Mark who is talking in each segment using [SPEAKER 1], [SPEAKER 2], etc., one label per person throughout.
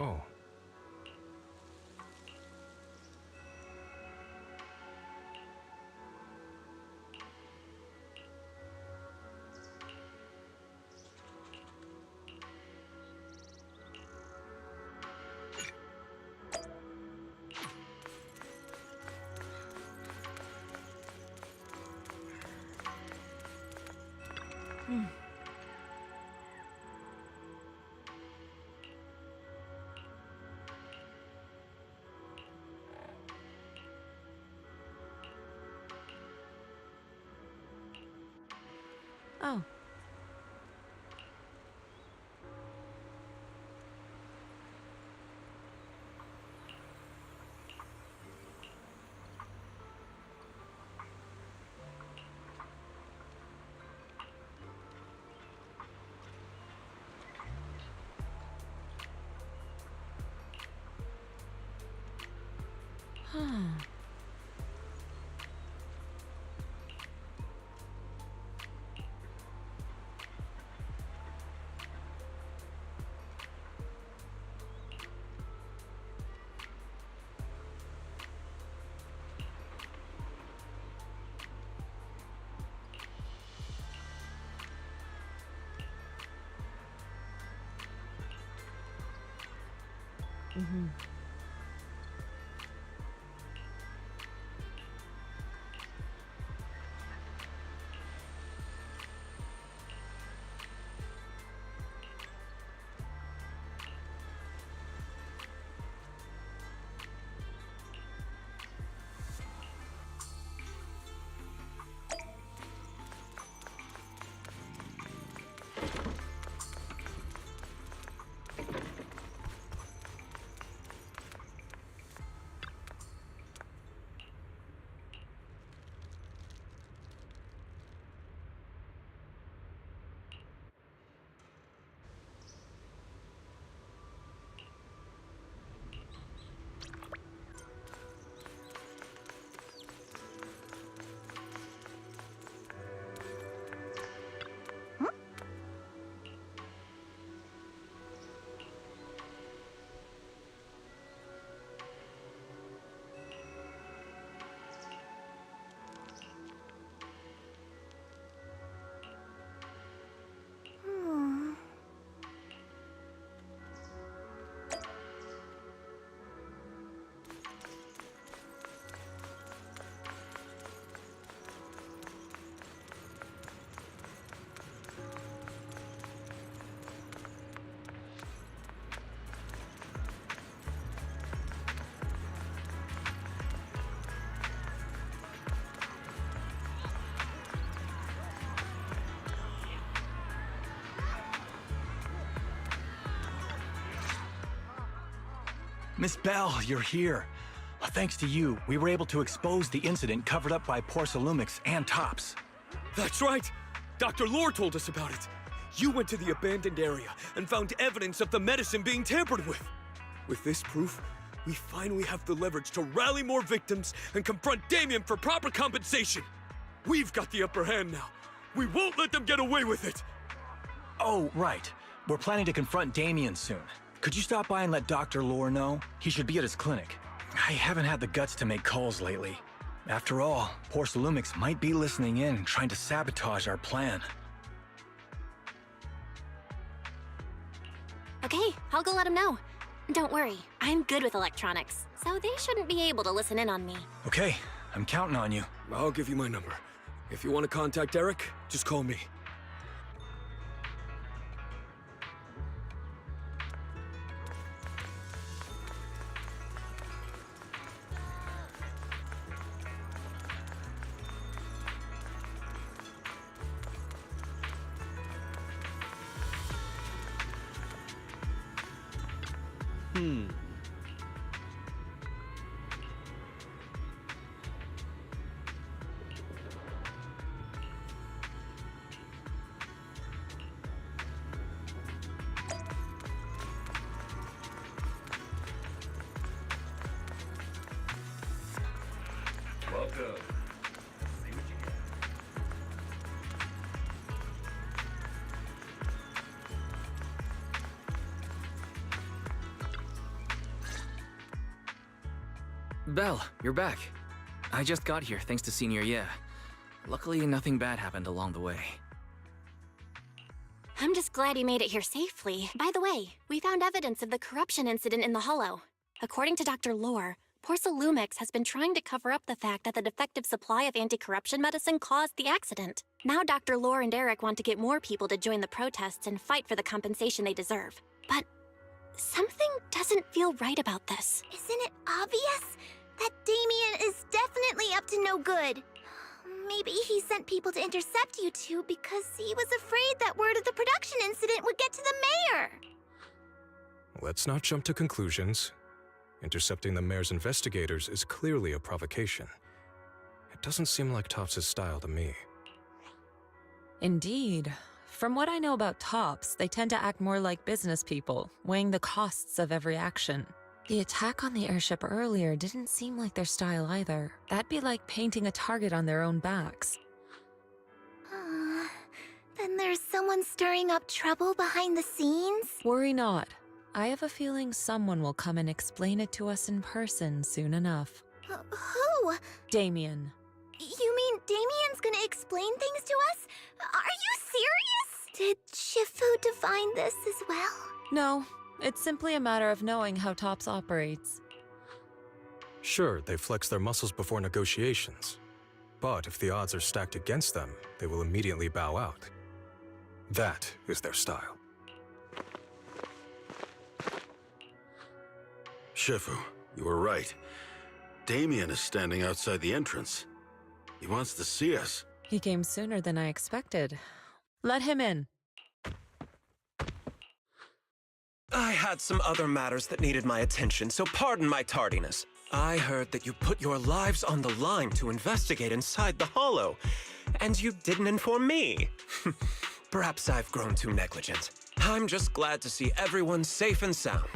[SPEAKER 1] Oh.
[SPEAKER 2] Oh. Huh. Mm-hmm.
[SPEAKER 3] Miss Bell, you're here. Thanks to you, we were able to expose the incident covered up by Porcelumix and Tops.
[SPEAKER 4] That's right! Dr. Lore told us about it. You went to the abandoned area and found evidence of the medicine being tampered with. With this proof, we finally have the leverage to rally more victims and confront Damien for proper compensation. We've got the upper hand now. We won't let them get away with it!
[SPEAKER 3] Oh, right. We're planning to confront Damien soon. Could you stop by and let Dr. Lore know? He should be at his clinic. I haven't had the guts to make calls lately. After all, Porcelumix might be listening in and trying to sabotage our plan.
[SPEAKER 5] Okay, I'll go let him know. Don't worry, I'm good with electronics, so they shouldn't be able to listen in on me.
[SPEAKER 3] Okay, I'm counting on you.
[SPEAKER 4] I'll give you my number. If you want to contact Eric, just call me.
[SPEAKER 1] Welcome. See what you got.
[SPEAKER 6] Belle, you're back. I just got here thanks to Senior Ye. Luckily, nothing bad happened along the way.
[SPEAKER 5] I'm just glad you made it here safely. By the way, we found evidence of the corruption incident in the Hollow. According to Dr. Lore, Porcelumix has been trying to cover up the fact that the defective supply of anti-corruption medicine caused the accident. Now Dr. Lore and Eric want to get more people to join the protests and fight for the compensation they deserve. But something doesn't feel right about this.
[SPEAKER 7] Isn't it obvious? That Damien is definitely up to no good. Maybe he sent people to intercept you two because he was afraid that word of the production incident would get to the mayor.
[SPEAKER 8] Let's not jump to conclusions. Intercepting the mayor's investigators is clearly a provocation. It doesn't seem like Topps' style to me.
[SPEAKER 2] Indeed. From what I know about Topps, they tend to act more like business people, weighing the costs of every action. The attack on the airship earlier didn't seem like their style either. That'd be like painting a target on their own backs.
[SPEAKER 7] Then there's someone stirring up trouble behind the scenes?
[SPEAKER 2] Worry not. I have a feeling someone will come and explain it to us in person soon enough.
[SPEAKER 7] Who?
[SPEAKER 2] Damien.
[SPEAKER 7] You mean Damien's gonna explain things to us? Are you serious? Did Shifu divine this as well?
[SPEAKER 2] No, it's simply a matter of knowing how Topps operates.
[SPEAKER 8] Sure, they flex their muscles before negotiations. But if the odds are stacked against them, they will immediately bow out. That is their style.
[SPEAKER 9] Shifu, you were right. Damien is standing outside the entrance. He wants to see us.
[SPEAKER 2] He came sooner than I expected. Let him in.
[SPEAKER 10] I had some other matters that needed my attention, so pardon my tardiness. I heard that you put your lives on the line to investigate inside the Hollow, and you didn't inform me. Perhaps I've grown too negligent. I'm just glad to see everyone safe and sound.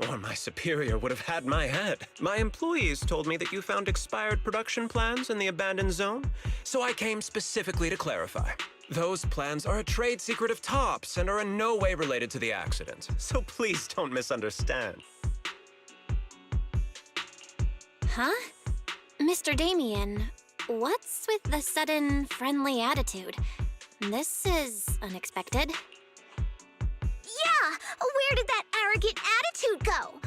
[SPEAKER 10] Or my superior would have had my head. My employees told me that you found expired production plans in the abandoned zone, so I came specifically to clarify. Those plans are a trade secret of Topps and are in no way related to the accident, so please don't misunderstand.
[SPEAKER 5] Huh? Mr. Damien, what's with the sudden friendly attitude? This is unexpected.
[SPEAKER 7] Yeah! Where did that arrogant attitude go?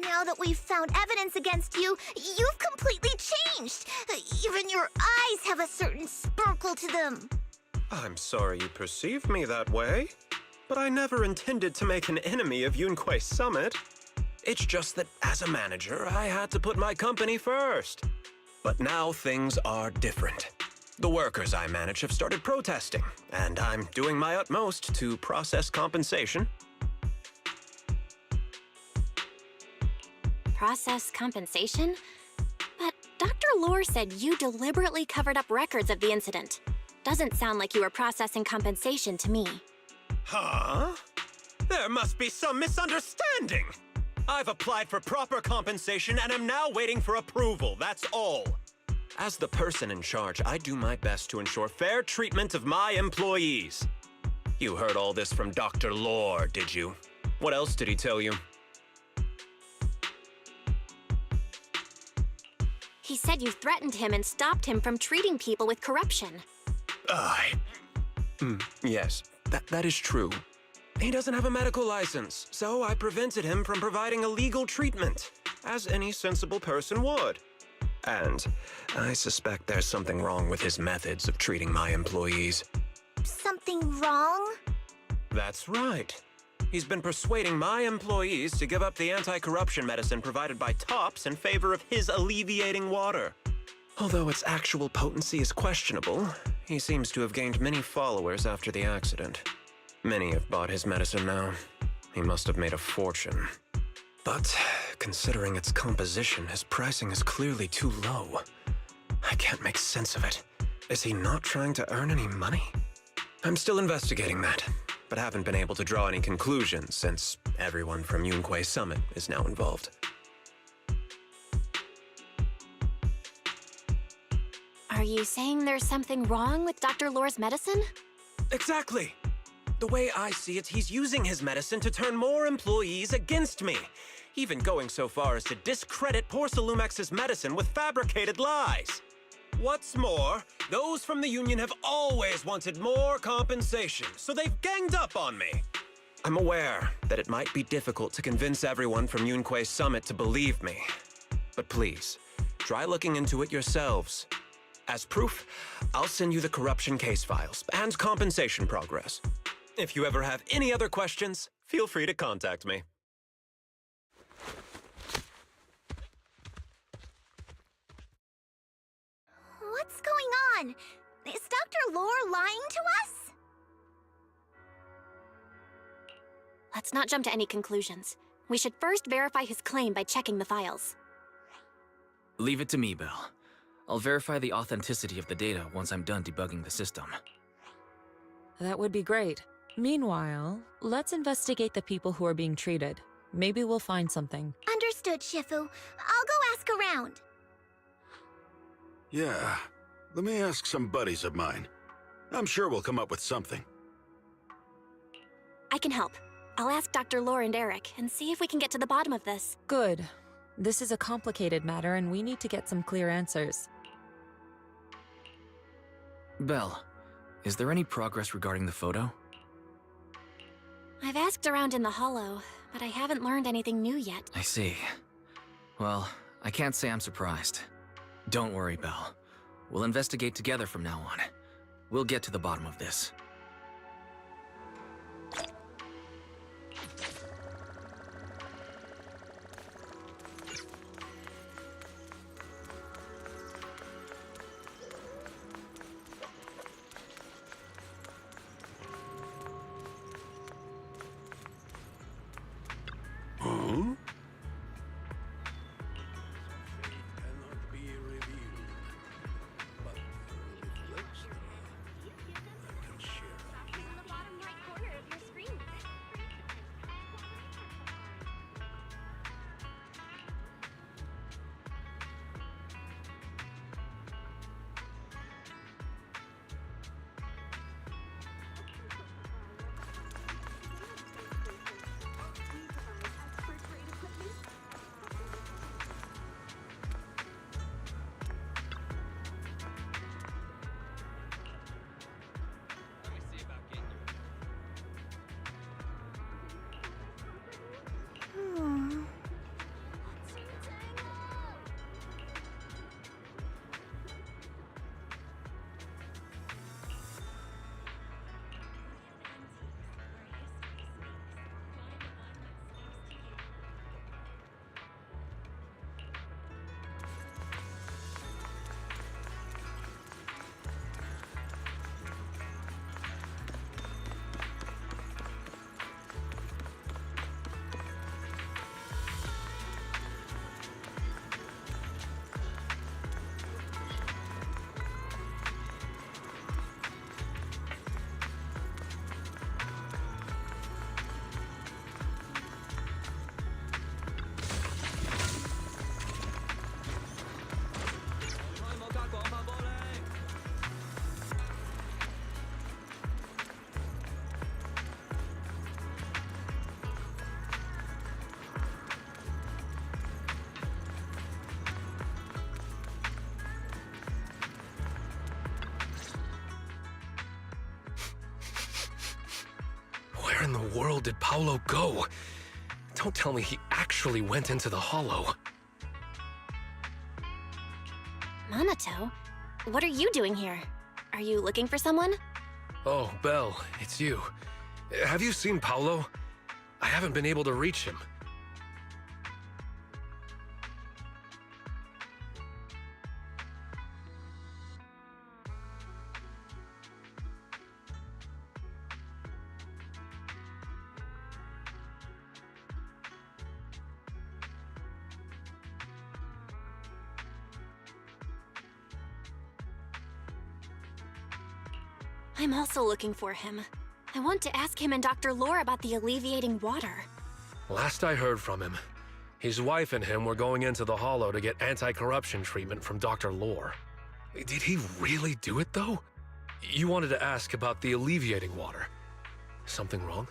[SPEAKER 7] Now that we've found evidence against you, you've completely changed. Even your eyes have a certain sparkle to them.
[SPEAKER 10] I'm sorry you perceive me that way, but I never intended to make an enemy of Yunquay Summit. It's just that as a manager, I had to put my company first. But now things are different. The workers I manage have started protesting, and I'm doing my utmost to process compensation.
[SPEAKER 5] Process compensation? But Dr. Lore said you deliberately covered up records of the incident. Doesn't sound like you were processing compensation to me.
[SPEAKER 10] Huh? There must be some misunderstanding. I've applied for proper compensation and am now waiting for approval, that's all. As the person in charge, I do my best to ensure fair treatment of my employees. You heard all this from Dr. Lore, did you? What else did he tell you?
[SPEAKER 5] He said you threatened him and stopped him from treating people with corruption.
[SPEAKER 10] Yes, that is true. He doesn't have a medical license, so I prevented him from providing a legal treatment, as any sensible person would. And I suspect there's something wrong with his methods of treating my employees.
[SPEAKER 7] Something wrong?
[SPEAKER 10] That's right. He's been persuading my employees to give up the anti-corruption medicine provided by Topps in favor of his alleviating water. Although its actual potency is questionable, he seems to have gained many followers after the accident. Many have bought his medicine now. He must have made a fortune. But considering its composition, his pricing is clearly too low. I can't make sense of it. Is he not trying to earn any money? I'm still investigating that, but haven't been able to draw any conclusions since everyone from Yunquay Summit is now involved.
[SPEAKER 5] Are you saying there's something wrong with Dr. Lore's medicine?
[SPEAKER 10] Exactly! The way I see it, he's using his medicine to turn more employees against me. even going so far as to discredit Porcelumex's medicine with fabricated lies. What's more, those from the Union have always wanted more compensation, so they've ganged up on me. I'm aware that it might be difficult to convince everyone from Yunque's summit to believe me. But please, try looking into it yourselves. As proof, I'll send you the corruption case files and compensation progress. If you ever have any other questions, feel free to contact me.
[SPEAKER 7] What's going on? Is Dr. Lore lying to us?
[SPEAKER 5] Let's not jump to any conclusions. We should first verify his claim by checking the files.
[SPEAKER 6] Leave it to me, Belle. I'll verify the authenticity of the data once I'm done debugging the system.
[SPEAKER 2] That would be great. Meanwhile, let's investigate the people who are being treated. Maybe we'll find something.
[SPEAKER 7] Understood, Shifu. I'll go ask around.
[SPEAKER 9] Yeah, let me ask some buddies of mine. I'm sure we'll come up with something.
[SPEAKER 5] I can help. I'll ask Dr. Lore and Eric and see if we can get to the bottom of this.
[SPEAKER 2] Good. This is a complicated matter and we need to get some clear answers.
[SPEAKER 6] Belle, is there any progress regarding the photo?
[SPEAKER 5] I've asked around in the Hollow, but I haven't learned anything new yet.
[SPEAKER 6] I see. Well, I can't say I'm surprised. Don't worry, Belle. We'll investigate together from now on. We'll get to the bottom of this.
[SPEAKER 8] Where in the world did Paolo go? Don't tell me he actually went into the Hollow.
[SPEAKER 5] Mamato? What are you doing here? Are you looking for someone?
[SPEAKER 8] Oh, Belle, it's you. Have you seen Paolo? I haven't been able to reach him.
[SPEAKER 5] I'm also looking for him. I want to ask him and Dr. Lore about the alleviating water.
[SPEAKER 8] Last I heard from him, his wife and him were going into the Hollow to get anti-corruption treatment from Dr. Lore. Did he really do it, though? You wanted to ask about the alleviating water. Something wrong?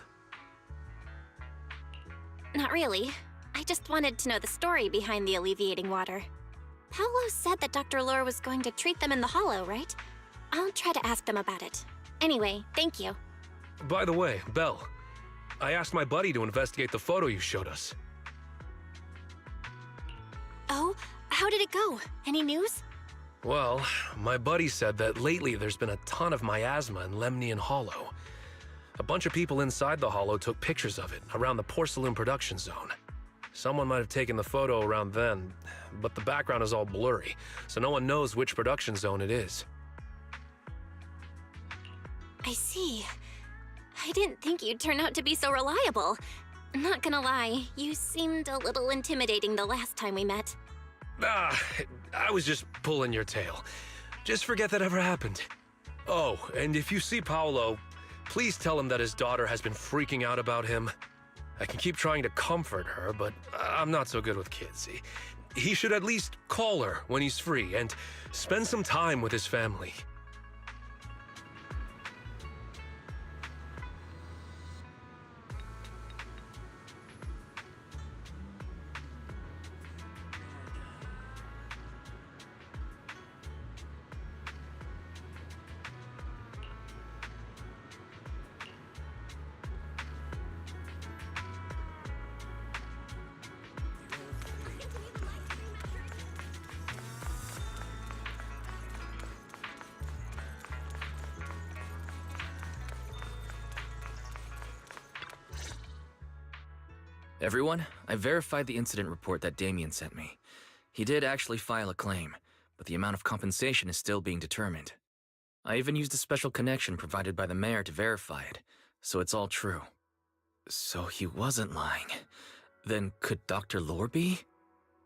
[SPEAKER 5] Not really. I just wanted to know the story behind the alleviating water. Paolo said that Dr. Lore was going to treat them in the hollow, right? I'll try to ask them about it. Anyway, thank you.
[SPEAKER 8] By the way, Belle, I asked my buddy to investigate the photo you showed us.
[SPEAKER 5] Oh, how did it go? Any news?
[SPEAKER 8] Well, my buddy said that lately there's been a ton of miasma in Lemnian Hollow. A bunch of people inside the hollow took pictures of it around the porcelain production zone. Someone might have taken the photo around then, but the background is all blurry, so no one knows which production zone it is.
[SPEAKER 5] I see. I didn't think you'd turn out to be so reliable. Not gonna lie, you seemed a little intimidating the last time we met.
[SPEAKER 8] I was just pulling your tail. Just forget that ever happened. Oh, and if you see Paolo, please tell him that his daughter has been freaking out about him. I can keep trying to comfort her, but I'm not so good with kids. He should at least call her when he's free and spend some time with his family.
[SPEAKER 6] Everyone, I verified the incident report that Damien sent me. He did actually file a claim, but the amount of compensation is still being determined. I even used a special connection provided by the mayor to verify it, so it's all true. So he wasn't lying. Then could Dr. Lore be?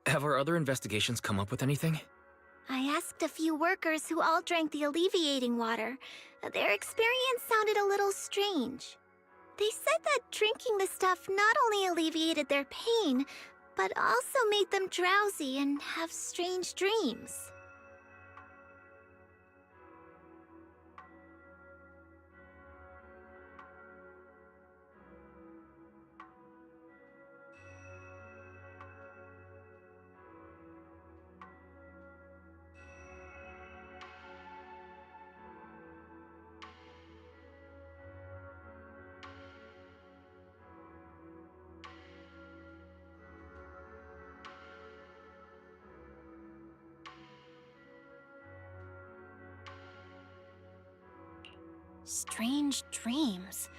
[SPEAKER 6] Have our other investigations come up with anything?
[SPEAKER 7] I asked a few workers who all drank the alleviating water. Their experience sounded a little strange. They said that drinking the stuff not only alleviated their pain, but also made them drowsy and have strange dreams.
[SPEAKER 5] Strange dreams?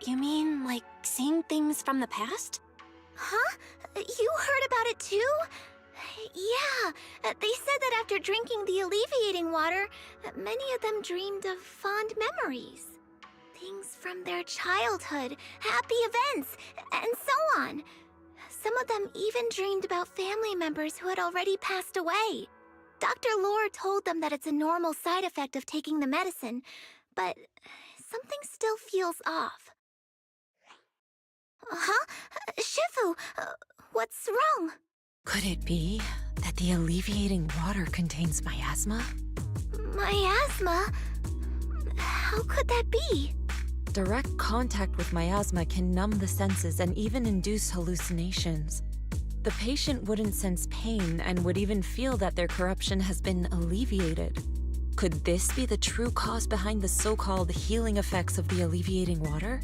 [SPEAKER 5] You mean, like, seeing things from the past?
[SPEAKER 7] Huh? You heard about it too? Yeah, they said that after drinking the alleviating water, many of them dreamed of fond memories. Things from their childhood, happy events, and so on. Some of them even dreamed about family members who had already passed away. Dr. Lore told them that it's a normal side effect of taking the medicine, but something still feels off. Huh? Shifu, what's wrong?
[SPEAKER 2] Could it be that the alleviating water contains miasma?
[SPEAKER 7] Miasma? How could that be?
[SPEAKER 2] Direct contact with miasma can numb the senses and even induce hallucinations. The patient wouldn't sense pain and would even feel that their corruption has been alleviated. Could this be the true cause behind the so-called healing effects of the alleviating water?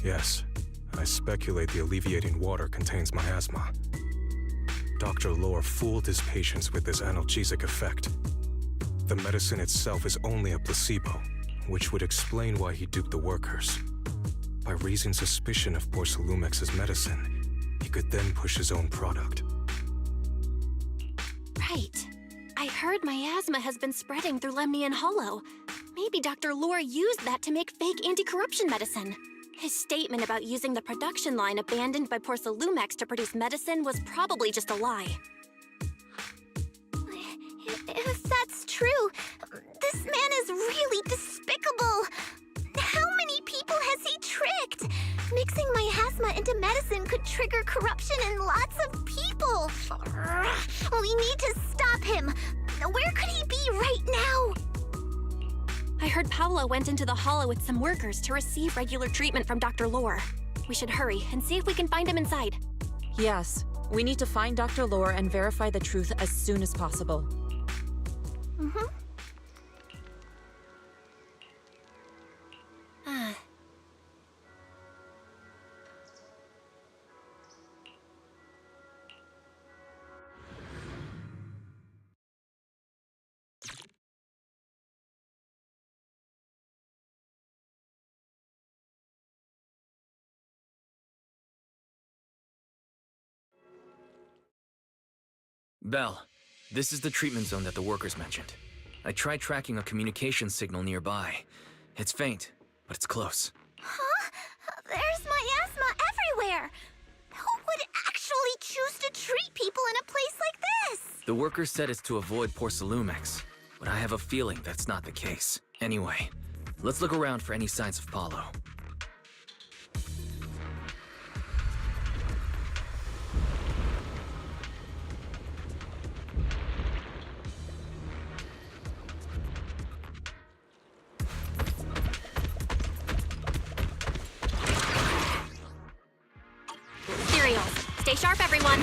[SPEAKER 11] Yes, I speculate the alleviating water contains miasma. Dr. Lore fooled his patients with this analgesic effect. The medicine itself is only a placebo, which would explain why he duped the workers. By raising suspicion of Porcelumex's medicine, he could then push his own product.
[SPEAKER 5] Right. I heard miasma has been spreading through Lemnian Hollow. Maybe Dr. Lore used that to make fake anti-corruption medicine. His statement about using the production line abandoned by Porcelumex to produce medicine was probably just a lie.
[SPEAKER 7] If that's true, this man is really despicable. How many people has he tricked? Mixing miasma into medicine could trigger corruption in lots of people. We need to stop him. Where could he be right now?
[SPEAKER 5] I heard Paolo went into the hollow with some workers to receive regular treatment from Dr. Lore. We should hurry and see if we can find him inside.
[SPEAKER 2] Yes, we need to find Dr. Lore and verify the truth as soon as possible.
[SPEAKER 7] Mm-hmm.
[SPEAKER 6] Belle, this is the treatment zone that the workers mentioned. I tried tracking a communication signal nearby. It's faint, but it's close.
[SPEAKER 7] Huh? There's miasma everywhere! Who would actually choose to treat people in a place like this?
[SPEAKER 6] The workers said it's to avoid Porcelumex, but I have a feeling that's not the case. Anyway, let's look around for any signs of Paulo.
[SPEAKER 5] Stay sharp, everyone.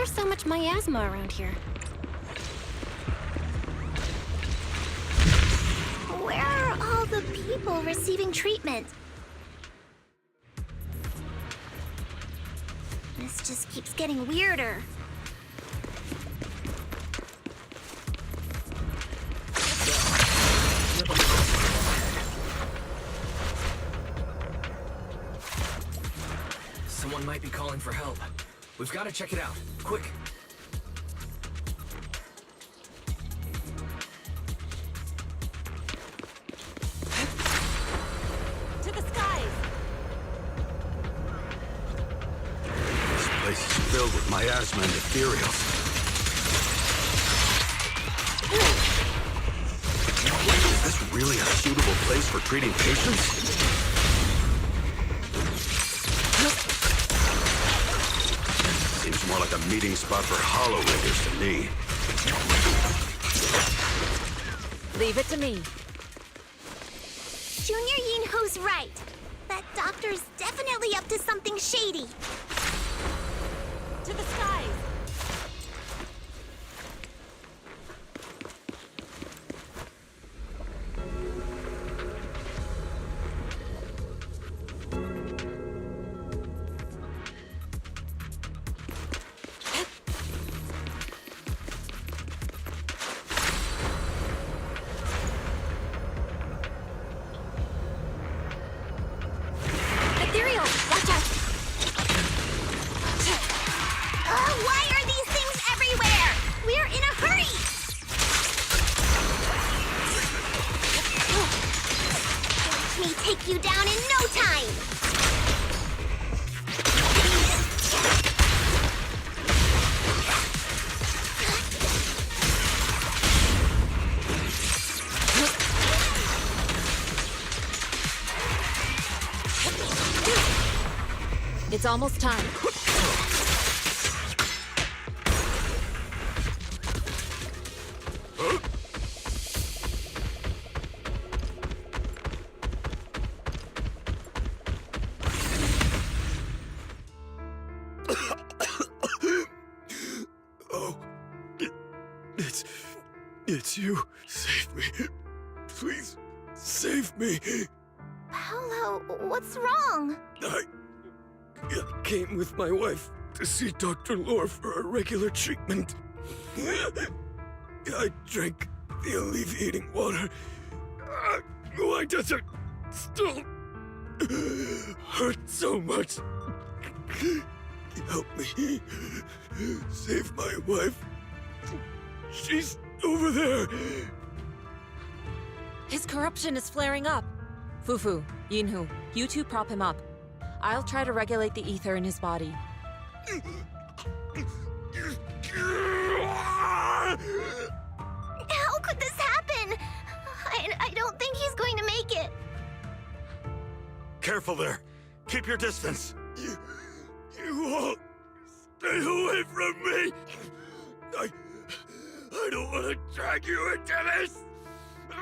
[SPEAKER 5] So much miasma around here.
[SPEAKER 7] Where are all the people receiving treatment? This just keeps getting weirder.
[SPEAKER 6] Someone might be calling for help. We've got to check it out. Quick!
[SPEAKER 2] To the skies!
[SPEAKER 9] This place is filled with miasma and ethereals. Is this really a suitable place for treating patients? Seems more like a meeting spot for Hollow Raiders to me.
[SPEAKER 2] Leave it to me.
[SPEAKER 7] Junior Yinho's right. That doctor's definitely up to something shady.
[SPEAKER 2] To the skies!
[SPEAKER 7] Why are these things everywhere? We're in a hurry! Watch me take you down in no time!
[SPEAKER 2] It's almost time.
[SPEAKER 4] It's you. Save me. Please, save me.
[SPEAKER 7] Paolo, what's wrong?
[SPEAKER 4] I came with my wife to see Dr. Lore for a regular treatment. I drank the alleviating water. Why does it still hurt so much? Help me. Save my wife. She's over there.
[SPEAKER 2] His corruption is flaring up. Fufu, Yinhu, you two prop him up. I'll try to regulate the ether in his body.
[SPEAKER 7] How could this happen? I don't think he's going to make it.
[SPEAKER 9] Careful there. Keep your distance.
[SPEAKER 4] You all stay away from me. I don't want to drag you into this.
[SPEAKER 7] No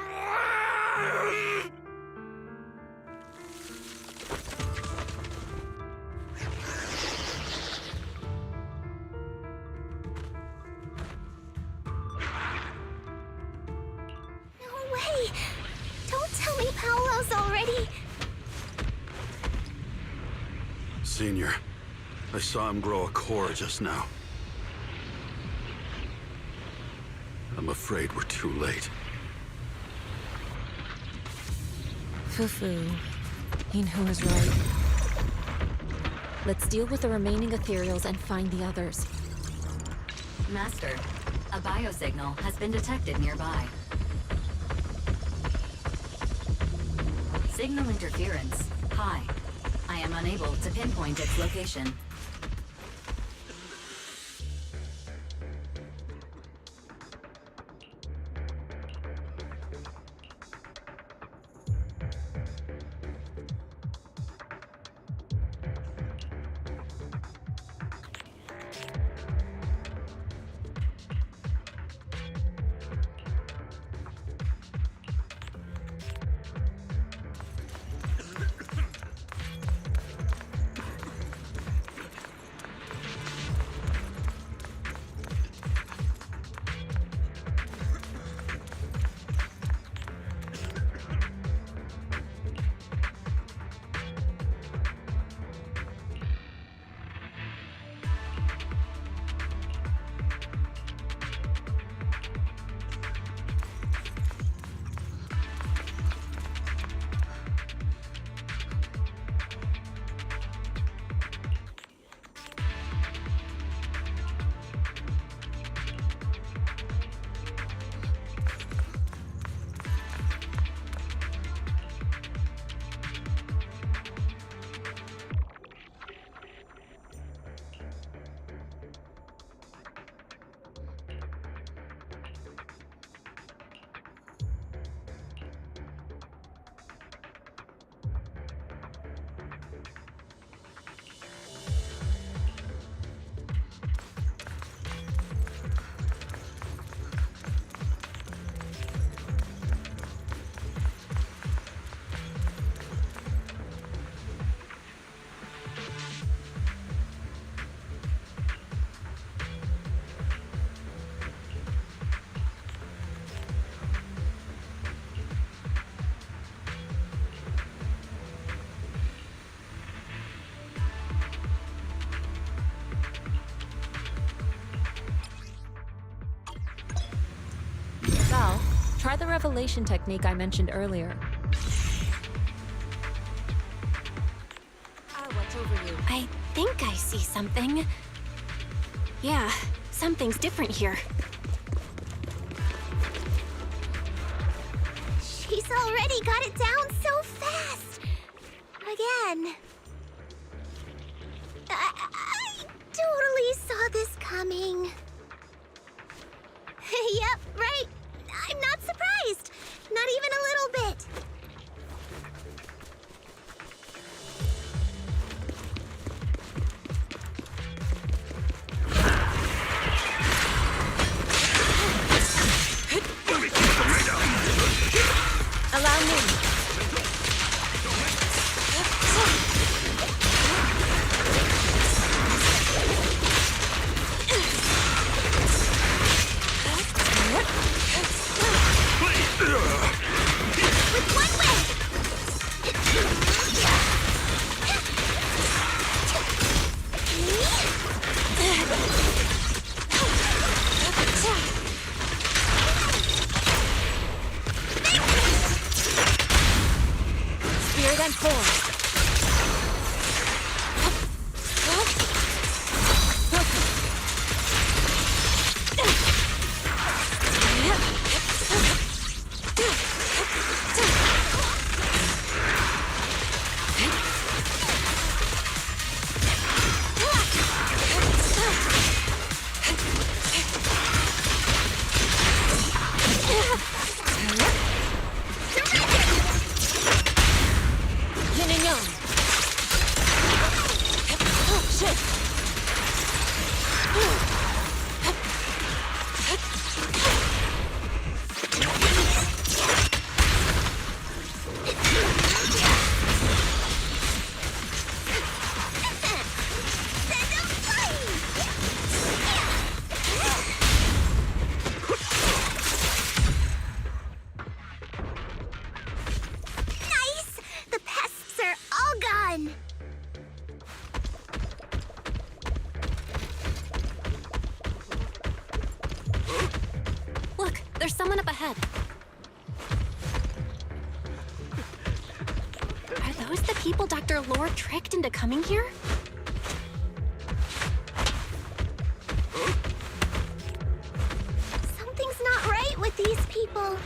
[SPEAKER 7] way! Don't tell me Paolo's already...
[SPEAKER 9] Senior, I saw him grow a core just now. I'm afraid we're too late.
[SPEAKER 2] Fufu, Yinhu is right. Let's deal with the remaining ethereals and find the others.
[SPEAKER 12] Master, a biosignal has been detected nearby. Signal interference high. I am unable to pinpoint its location.
[SPEAKER 2] Val, try the revelation technique I mentioned earlier. What's over you?
[SPEAKER 5] I think I see something. Yeah, something's different here.
[SPEAKER 7] She's already got it down so fast! Again. I totally saw this coming. Yep, right. I'm not surprised. Not even a little bit.
[SPEAKER 2] Allow me. Transform!
[SPEAKER 5] There's someone up ahead. Are those the people Dr. Lore tricked into coming here?
[SPEAKER 7] Something's not right with these people.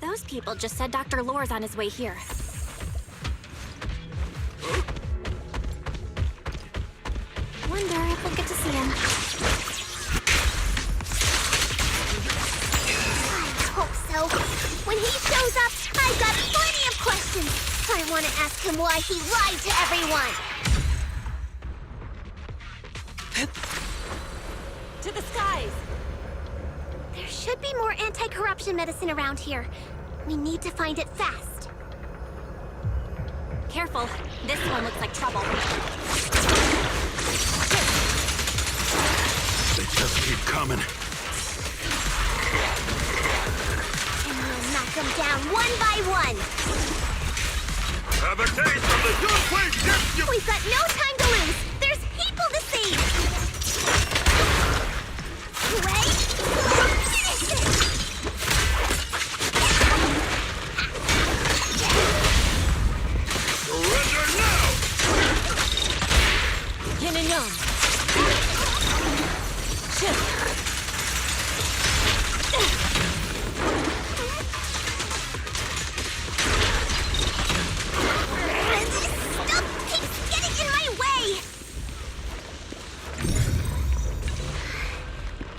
[SPEAKER 5] Those people just said Dr. Lore's on his way here. Wonder if we'll get to see him.
[SPEAKER 7] I hope so. When he shows up, I've got plenty of questions. I want to ask him why he lied to everyone.
[SPEAKER 2] To the skies!
[SPEAKER 7] There should be more anti-corruption medicine around here. We need to find it fast.
[SPEAKER 5] Careful. This one looks like trouble.
[SPEAKER 9] They just keep coming.
[SPEAKER 7] And we'll knock them down one by one.
[SPEAKER 9] Have a taste of the Yunhui gift you...
[SPEAKER 7] We've got no time to lose. There's people to save. Wait. Finish it.
[SPEAKER 9] Surrender now!
[SPEAKER 2] Yin and yang. Shift.
[SPEAKER 7] This stuff keeps getting in my way.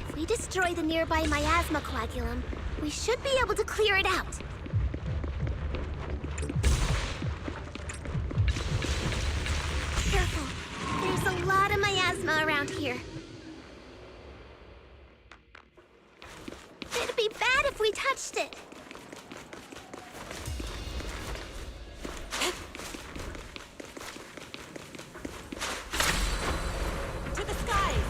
[SPEAKER 7] If we destroy the nearby miasma coagulum, we should be able to clear it out. Careful. There's a lot of miasma around here. It'd be bad if we touched it.
[SPEAKER 2] To the skies!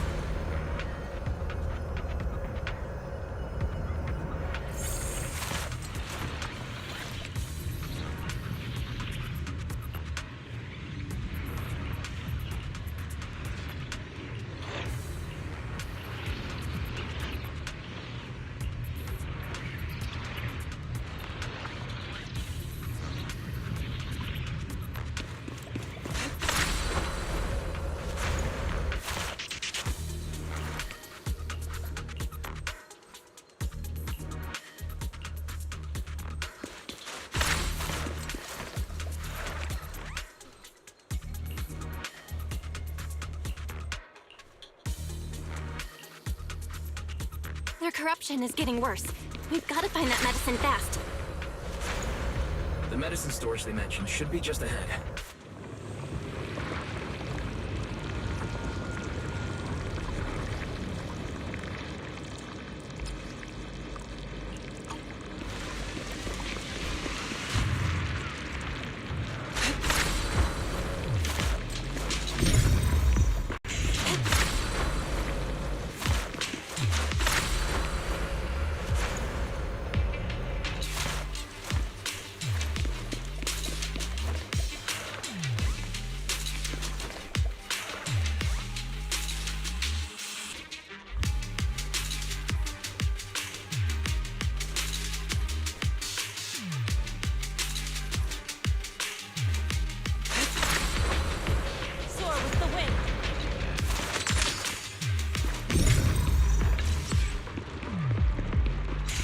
[SPEAKER 5] Their corruption is getting worse. We've got to find that medicine fast.
[SPEAKER 6] The medicine stores they mentioned should be just ahead.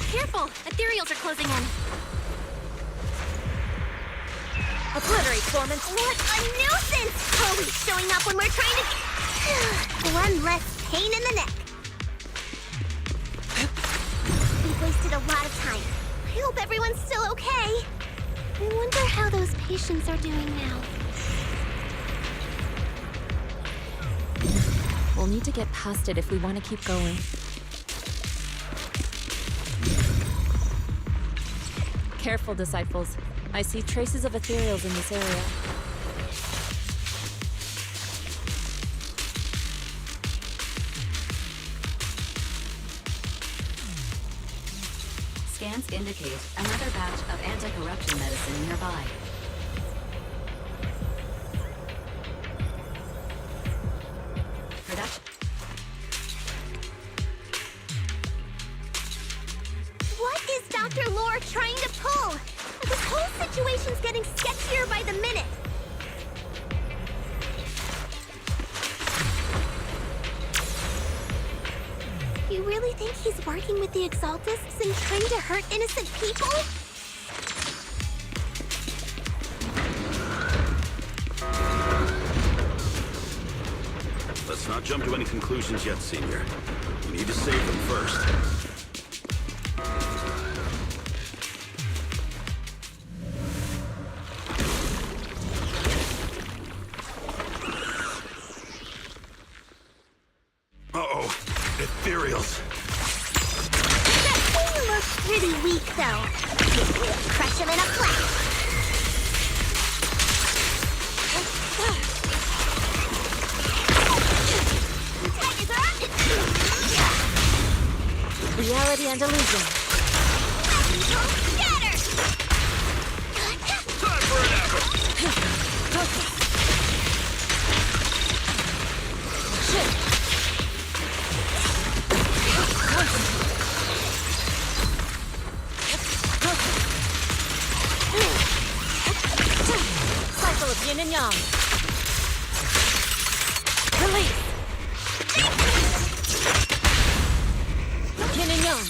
[SPEAKER 5] Careful! Ethereals are closing in.
[SPEAKER 7] Obliterate, Foreman. What a nuisance! Always showing up when we're trying to... One less pain in the neck. We've wasted a lot of time. I hope everyone's still okay. I wonder how those patients are doing now.
[SPEAKER 2] We'll need to get past it if we want to keep going. Careful, disciples. I see traces of ethereals in this area.
[SPEAKER 12] Scans indicate another batch of anti-corruption medicine nearby. Production.
[SPEAKER 7] What is Dr. Lore trying to pull? This whole situation's getting sketchier by the minute. You really think he's working with the Exaltists and trying to hurt innocent people?
[SPEAKER 9] Let's not jump to any conclusions yet, Senior. We need to save them first. Uh-oh. Ethereals.
[SPEAKER 7] That thing looks pretty weak, though. We'll crush him in a flash.
[SPEAKER 2] Reality and illusion.
[SPEAKER 7] Scatter!
[SPEAKER 9] Time for an apple!
[SPEAKER 2] Cycle of yin and yang. Release. Yin and yang.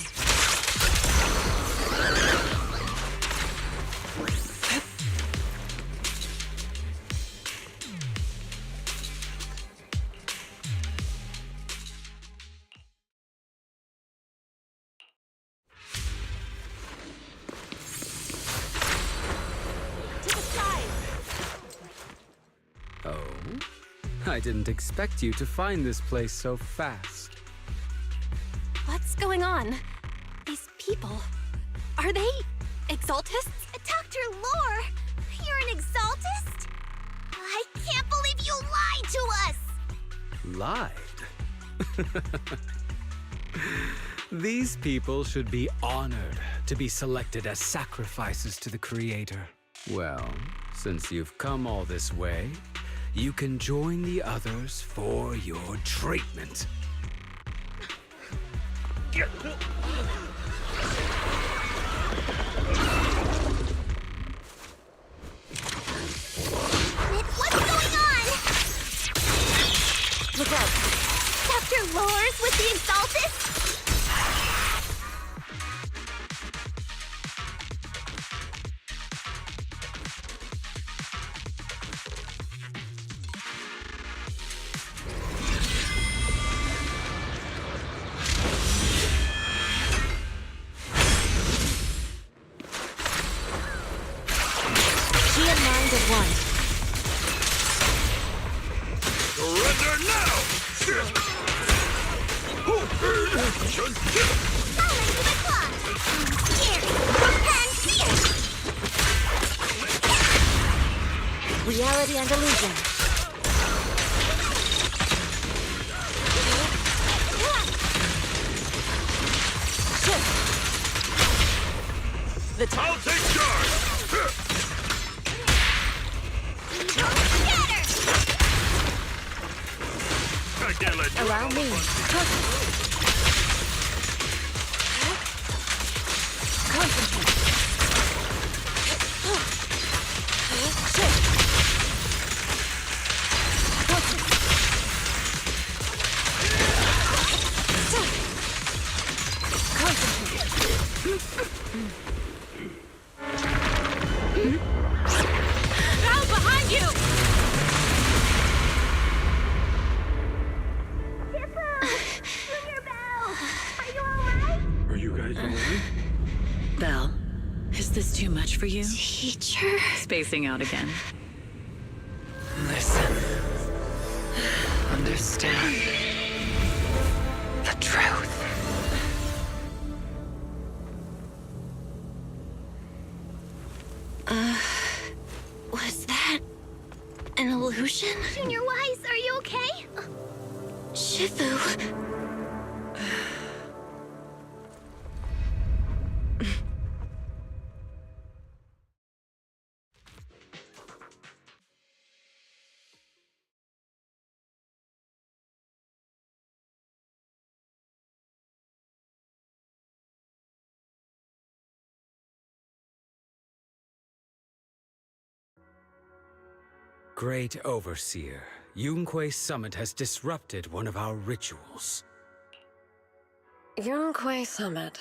[SPEAKER 13] Oh? I didn't expect you to find this place so fast.
[SPEAKER 5] What's going on? These people... Are they... Exaltists?
[SPEAKER 7] Dr. Lore! You're an Exaltist? I can't believe you lied to us!
[SPEAKER 13] Lied? These people should be honored to be selected as sacrifices to the Creator. Well, since you've come all this way, you can join the others for your treatment.
[SPEAKER 7] What's going on?
[SPEAKER 2] Look out.
[SPEAKER 7] Dr. Lore's with the Exaltists? Reality and illusion.
[SPEAKER 2] I'll
[SPEAKER 9] take charge! I can't let you
[SPEAKER 2] allow me. Concentrate. Now behind you!
[SPEAKER 9] Are you guys alright?
[SPEAKER 14] Belle, is this too much for you?
[SPEAKER 7] Teacher.
[SPEAKER 14] Spacing out again.
[SPEAKER 2] Listen. Understand. The truth.
[SPEAKER 5] Was that an illusion?
[SPEAKER 7] Junior Wise, are you okay?
[SPEAKER 5] Shifu.
[SPEAKER 13] Great Overseer, Yunque Summit has disrupted one of our rituals.
[SPEAKER 15] Yunque Summit.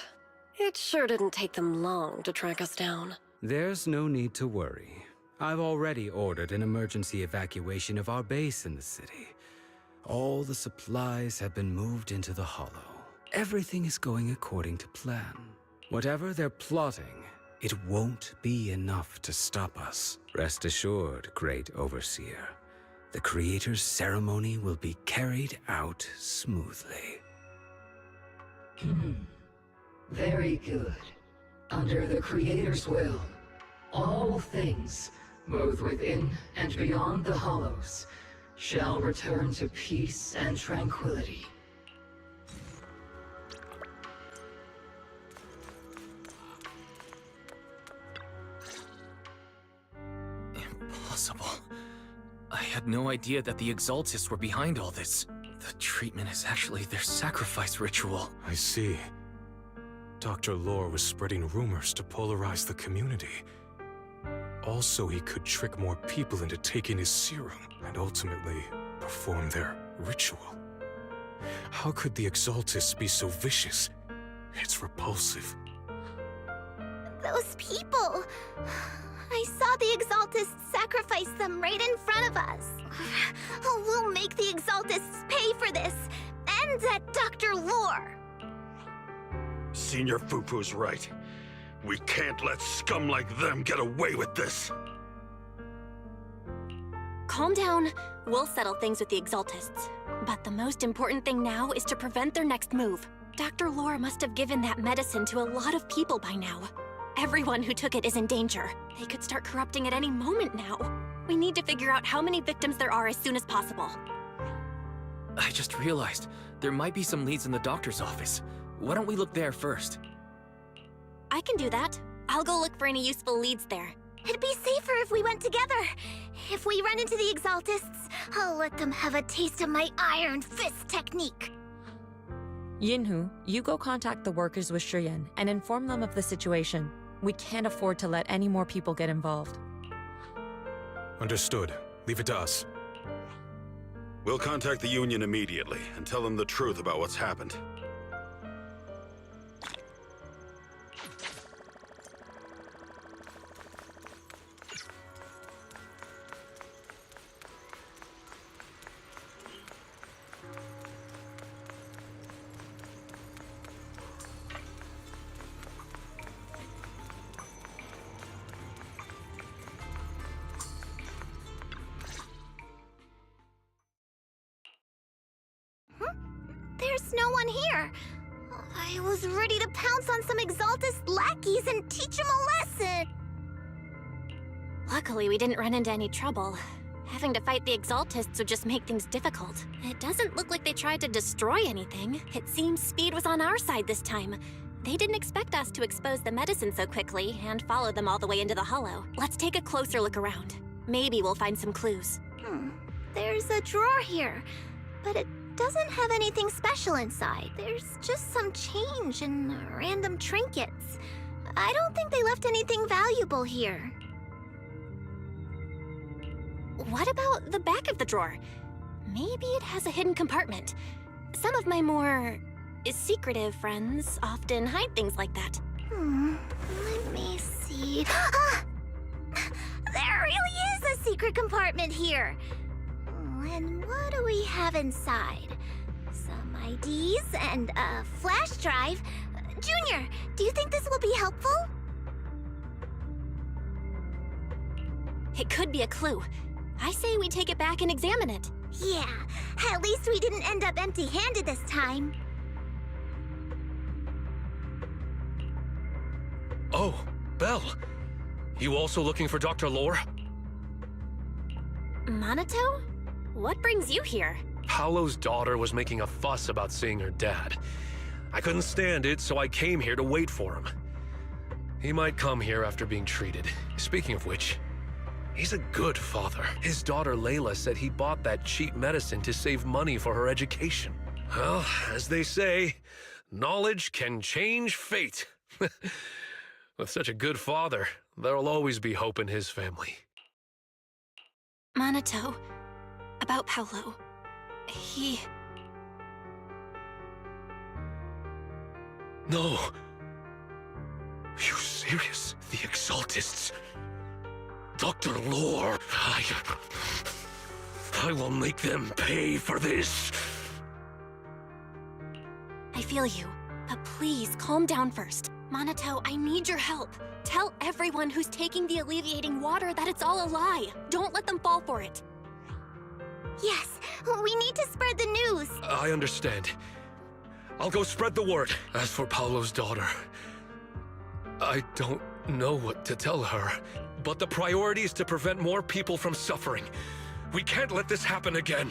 [SPEAKER 15] It sure didn't take them long to track us down.
[SPEAKER 13] There's no need to worry. I've already ordered an emergency evacuation of our base in the city. All the supplies have been moved into the Hollow. Everything is going according to plan. Whatever they're plotting, it won't be enough to stop us. Rest assured, Great Overseer. The Creator's ceremony will be carried out smoothly.
[SPEAKER 12] Very good. Under the Creator's will, all things, both within and beyond the Hollows, shall return to peace and tranquility.
[SPEAKER 6] Impossible. I had no idea that the Exaltists were behind all this. The treatment is actually their sacrifice ritual.
[SPEAKER 11] I see. Dr. Lore was spreading rumors to polarize the community. Also, he could trick more people into taking his serum and ultimately perform their ritual. How could the Exaltists be so vicious? It's repulsive.
[SPEAKER 7] Those people. I saw the Exaltists sacrifice them right in front of us. We'll make the Exaltists pay for this. And that Dr. Lore.
[SPEAKER 9] Senior Fufu's right. We can't let scum like them get away with this.
[SPEAKER 5] Calm down. We'll settle things with the Exaltists. But the most important thing now is to prevent their next move. Dr. Lore must have given that medicine to a lot of people by now. Everyone who took it is in danger. They could start corrupting at any moment now. We need to figure out how many victims there are as soon as possible.
[SPEAKER 6] I just realized there might be some leads in the doctor's office. Why don't we look there first?
[SPEAKER 5] I can do that. I'll go look for any useful leads there.
[SPEAKER 7] It'd be safer if we went together. If we run into the Exaltists, I'll let them have a taste of my Iron Fist technique.
[SPEAKER 2] Yinhu, you go contact the workers with Shiyan and inform them of the situation. We can't afford to let any more people get involved.
[SPEAKER 11] Understood. Leave it to us.
[SPEAKER 9] We'll contact the Union immediately and tell them the truth about what's happened.
[SPEAKER 7] There's no one here. I was ready to pounce on some Exaltus lackeys and teach them a lesson.
[SPEAKER 5] Luckily, we didn't run into any trouble. Having to fight the Exaltists would just make things difficult. It doesn't look like they tried to destroy anything. It seems speed was on our side this time. They didn't expect us to expose the medicine so quickly and follow them all the way into the hollow. Let's take a closer look around. Maybe we'll find some clues.
[SPEAKER 7] There's a drawer here, but it doesn't have anything special inside. There's just some change and random trinkets. I don't think they left anything valuable here.
[SPEAKER 5] What about the back of the drawer? Maybe it has a hidden compartment. Some of my more secretive friends often hide things like that.
[SPEAKER 7] Let me see. Ah! There really is a secret compartment here. And what do we have inside? Some IDs and a flash drive. Junior, do you think this will be helpful?
[SPEAKER 5] It could be a clue. I say we take it back and examine it.
[SPEAKER 7] Yeah, at least we didn't end up empty-handed this time.
[SPEAKER 8] Oh, Belle. You also looking for Dr. Lore?
[SPEAKER 5] Minato? What brings you here?
[SPEAKER 8] Paolo's daughter was making a fuss about seeing her dad. I couldn't stand it, so I came here to wait for him. He might come here after being treated. Speaking of which, he's a good father. His daughter Layla said he bought that cheap medicine to save money for her education. Well, as they say, knowledge can change fate. With such a good father, there'll always be hope in his family.
[SPEAKER 5] Minato, about Paolo. He...
[SPEAKER 8] No. You serious? The Exaltists? Dr. Lore, I will make them pay for this.
[SPEAKER 5] I feel you, but please calm down first. Minato, I need your help. Tell everyone who's taking the alleviating water that it's all a lie. Don't let them fall for it.
[SPEAKER 7] Yes, we need to spread the news.
[SPEAKER 8] I understand. I'll go spread the word. As for Paolo's daughter, I don't know what to tell her, but the priority is to prevent more people from suffering. We can't let this happen again.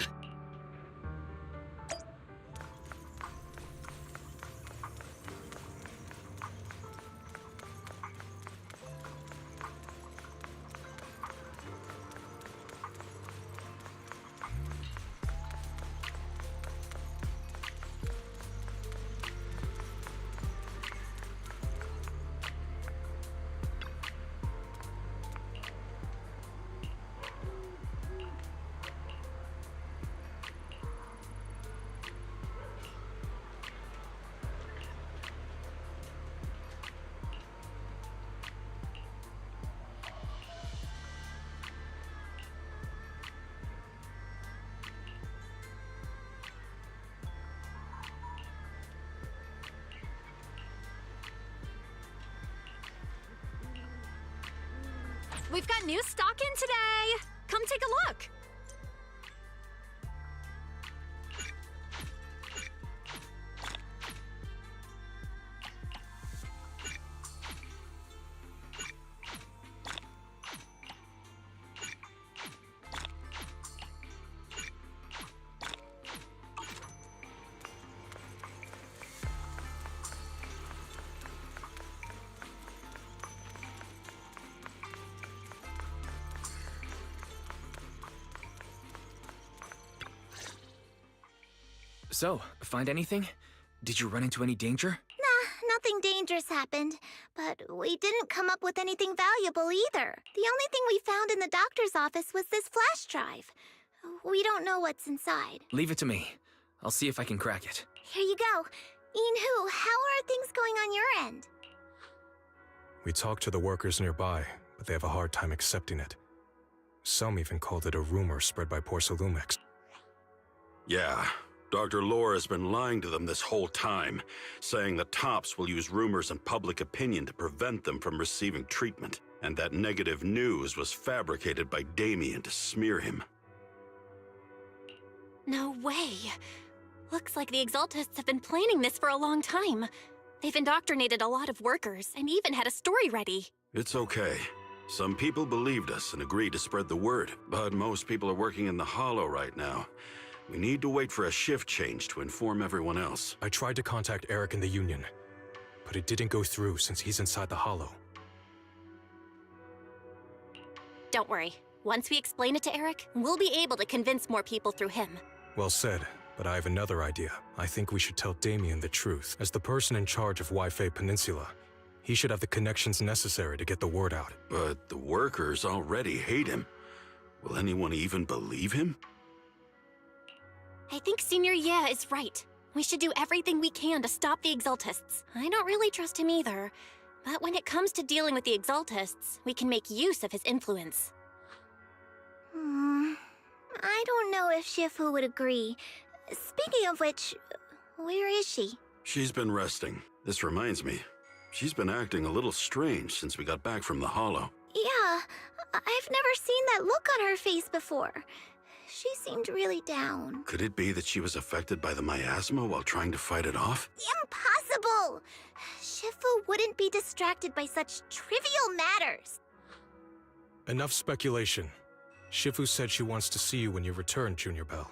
[SPEAKER 16] We've got new stock in today! Come take a look!
[SPEAKER 6] So, find anything? Did you run into any danger?
[SPEAKER 7] Nah, nothing dangerous happened, but we didn't come up with anything valuable either. The only thing we found in the doctor's office was this flash drive. We don't know what's inside.
[SPEAKER 6] Leave it to me. I'll see if I can crack it.
[SPEAKER 7] Here you go. Inhu, how are things going on your end?
[SPEAKER 11] We talked to the workers nearby, but they have a hard time accepting it. Some even called it a rumor spread by Porcelumex.
[SPEAKER 9] Yeah, Dr. Lore has been lying to them this whole time, saying the Tops will use rumors and public opinion to prevent them from receiving treatment, and that negative news was fabricated by Damien to smear him.
[SPEAKER 5] No way. Looks like the Exaltists have been planning this for a long time. They've indoctrinated a lot of workers and even had a story ready.
[SPEAKER 9] It's okay. Some people believed us and agreed to spread the word, but most people are working in the Hollow right now. We need to wait for a shift change to inform everyone else.
[SPEAKER 11] I tried to contact Eric in the Union, but it didn't go through since he's inside the Hollow.
[SPEAKER 5] Don't worry. Once we explain it to Eric, we'll be able to convince more people through him.
[SPEAKER 11] Well said, but I have another idea. I think we should tell Damien the truth. As the person in charge of Wi-Fi Peninsula, he should have the connections necessary to get the word out.
[SPEAKER 9] But the workers already hate him. Will anyone even believe him?
[SPEAKER 5] I think Senior Ye is right. We should do everything we can to stop the Exaltists. I don't really trust him either. But when it comes to dealing with the Exaltists, we can make use of his influence.
[SPEAKER 7] I don't know if Shifu would agree. Speaking of which, where is she?
[SPEAKER 9] She's been resting. This reminds me. She's been acting a little strange since we got back from the Hollow.
[SPEAKER 7] Yeah, I've never seen that look on her face before. She seemed really down.
[SPEAKER 9] Could it be that she was affected by the miasma while trying to fight it off?
[SPEAKER 7] Impossible! Shifu wouldn't be distracted by such trivial matters.
[SPEAKER 11] Enough speculation. Shifu said she wants to see you when you return, Junior Bell.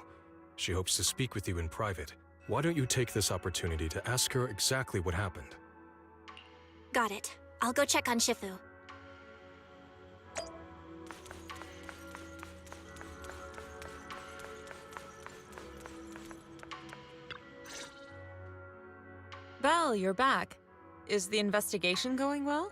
[SPEAKER 11] She hopes to speak with you in private. Why don't you take this opportunity to ask her exactly what happened?
[SPEAKER 5] Got it. I'll go check on Shifu.
[SPEAKER 2] Belle, you're back. Is the investigation going well?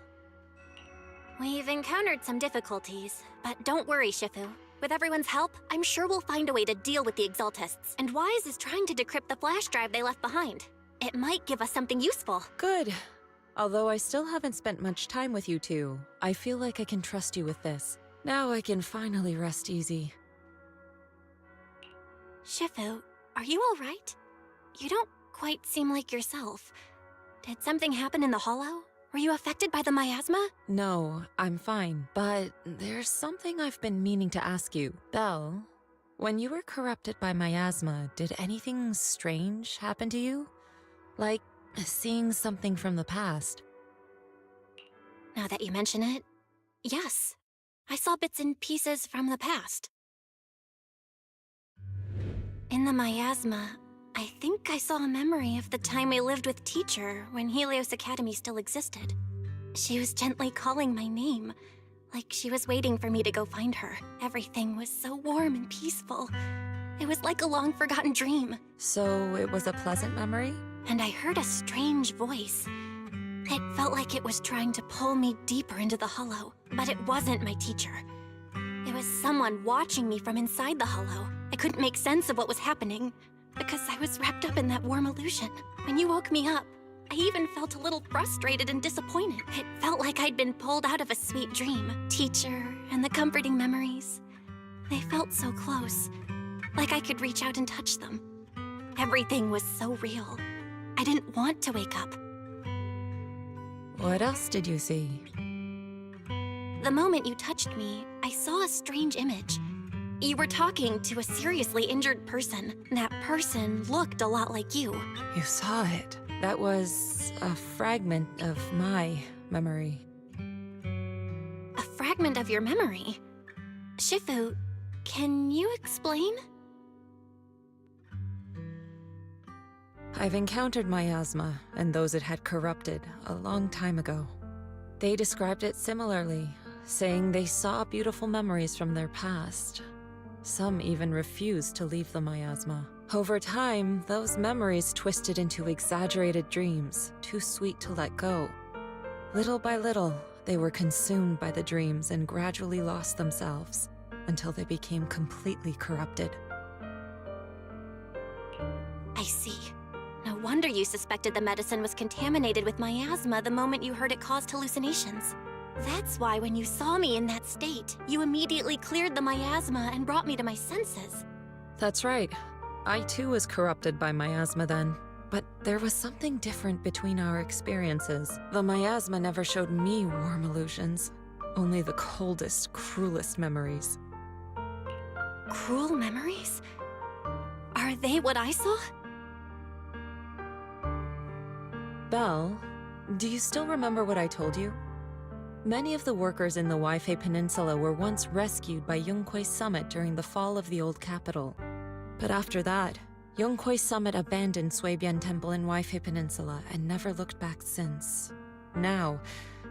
[SPEAKER 5] We've encountered some difficulties, but don't worry, Shifu. With everyone's help, I'm sure we'll find a way to deal with the Exaltists. And Wise is trying to decrypt the flash drive they left behind. It might give us something useful.
[SPEAKER 2] Good. Although I still haven't spent much time with you two, I feel like I can trust you with this. Now I can finally rest easy.
[SPEAKER 5] Shifu, are you all right? You don't quite seem like yourself. Did something happen in the Hollow? Were you affected by the miasma?
[SPEAKER 2] No, I'm fine, but there's something I've been meaning to ask you. Belle, when you were corrupted by miasma, did anything strange happen to you? Like seeing something from the past?
[SPEAKER 5] Now that you mention it, yes. I saw bits and pieces from the past. In the miasma, I think I saw a memory of the time we lived with Teacher when Helios Academy still existed. She was gently calling my name, like she was waiting for me to go find her. Everything was so warm and peaceful. It was like a long-forgotten dream.
[SPEAKER 2] So it was a pleasant memory?
[SPEAKER 5] And I heard a strange voice. It felt like it was trying to pull me deeper into the Hollow, but it wasn't my teacher. It was someone watching me from inside the Hollow. I couldn't make sense of what was happening, because I was wrapped up in that warm illusion. When you woke me up, I even felt a little frustrated and disappointed. It felt like I'd been pulled out of a sweet dream. Teacher and the comforting memories. They felt so close, like I could reach out and touch them. Everything was so real. I didn't want to wake up.
[SPEAKER 2] What else did you see?
[SPEAKER 5] The moment you touched me, I saw a strange image. You were talking to a seriously injured person. That person looked a lot like you.
[SPEAKER 2] You saw it. That was a fragment of my memory.
[SPEAKER 5] A fragment of your memory? Shifu, can you explain?
[SPEAKER 2] I've encountered miasma and those it had corrupted a long time ago. They described it similarly, saying they saw beautiful memories from their past. Some even refused to leave the miasma. Over time, those memories twisted into exaggerated dreams, too sweet to let go. Little by little, they were consumed by the dreams and gradually lost themselves, until they became completely corrupted.
[SPEAKER 5] I see. No wonder you suspected the medicine was contaminated with miasma the moment you heard it caused hallucinations. That's why when you saw me in that state, you immediately cleared the miasma and brought me to my senses.
[SPEAKER 2] That's right. I too was corrupted by miasma then. But there was something different between our experiences. The miasma never showed me warm illusions. Only the coldest, cruelest memories.
[SPEAKER 5] Cruel memories? Are they what I saw?
[SPEAKER 2] Belle, do you still remember what I told you? Many of the workers in the Waifei Peninsula were once rescued by Yonghui Summit during the fall of the old capital. But after that, Yonghui Summit abandoned Suibian Temple in Waifei Peninsula and never looked back since. Now,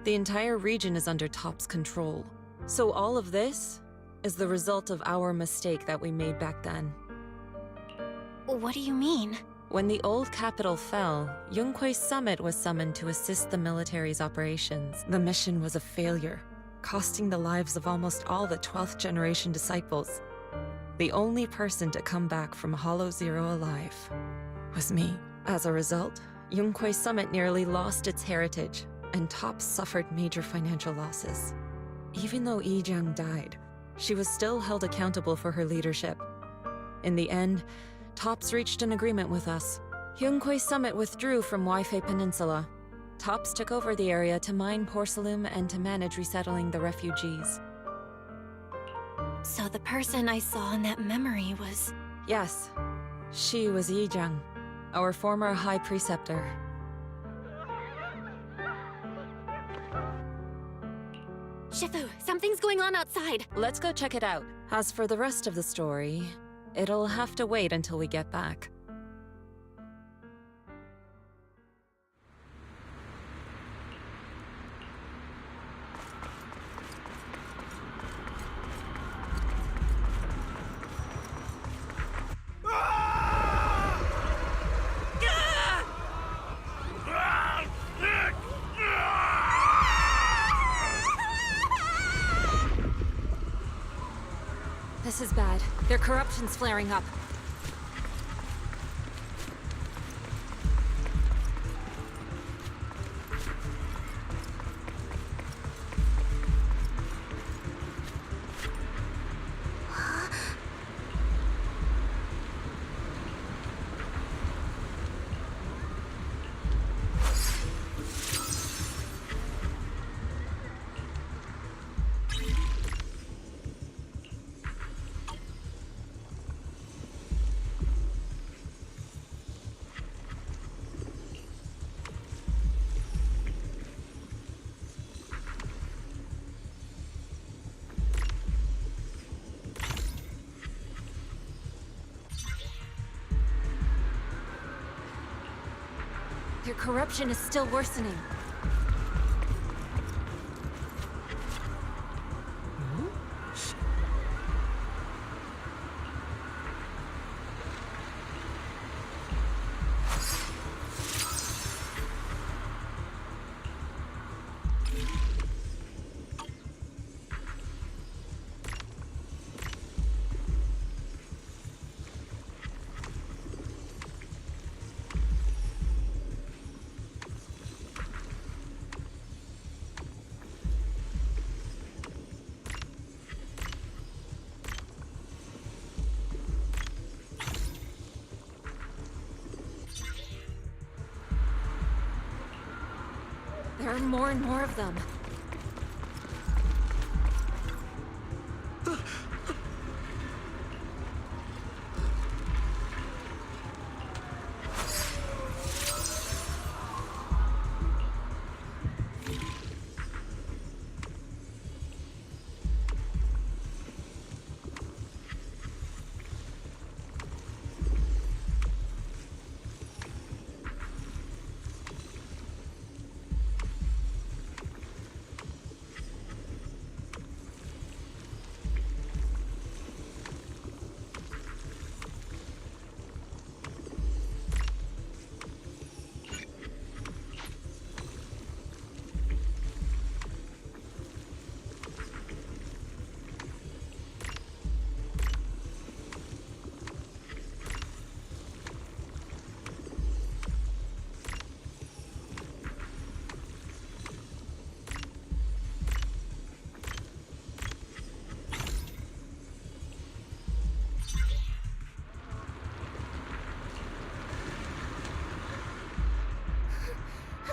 [SPEAKER 2] the entire region is under TOP's control. So all of this is the result of our mistake that we made back then.
[SPEAKER 5] What do you mean?
[SPEAKER 2] When the old capital fell, Yonghui Summit was summoned to assist the military's operations. The mission was a failure, costing the lives of almost all the 12th generation disciples. The only person to come back from Hollow Zero alive was me. As a result, Yonghui Summit nearly lost its heritage, and TOPS suffered major financial losses. Even though Yijiang died, she was still held accountable for her leadership. In the end, TOPS reached an agreement with us. Yonghui Summit withdrew from Waifei Peninsula. TOPS took over the area to mine porcelain and to manage resettling the refugees.
[SPEAKER 5] So the person I saw in that memory was...
[SPEAKER 2] Yes, she was Yijiang, our former High Preceptor.
[SPEAKER 5] Shifu, something's going on outside.
[SPEAKER 2] Let's go check it out. As for the rest of the story, it'll have to wait until we get back. This is bad. Their corruption's flaring up. Their corruption is still worsening. There are more and more of them.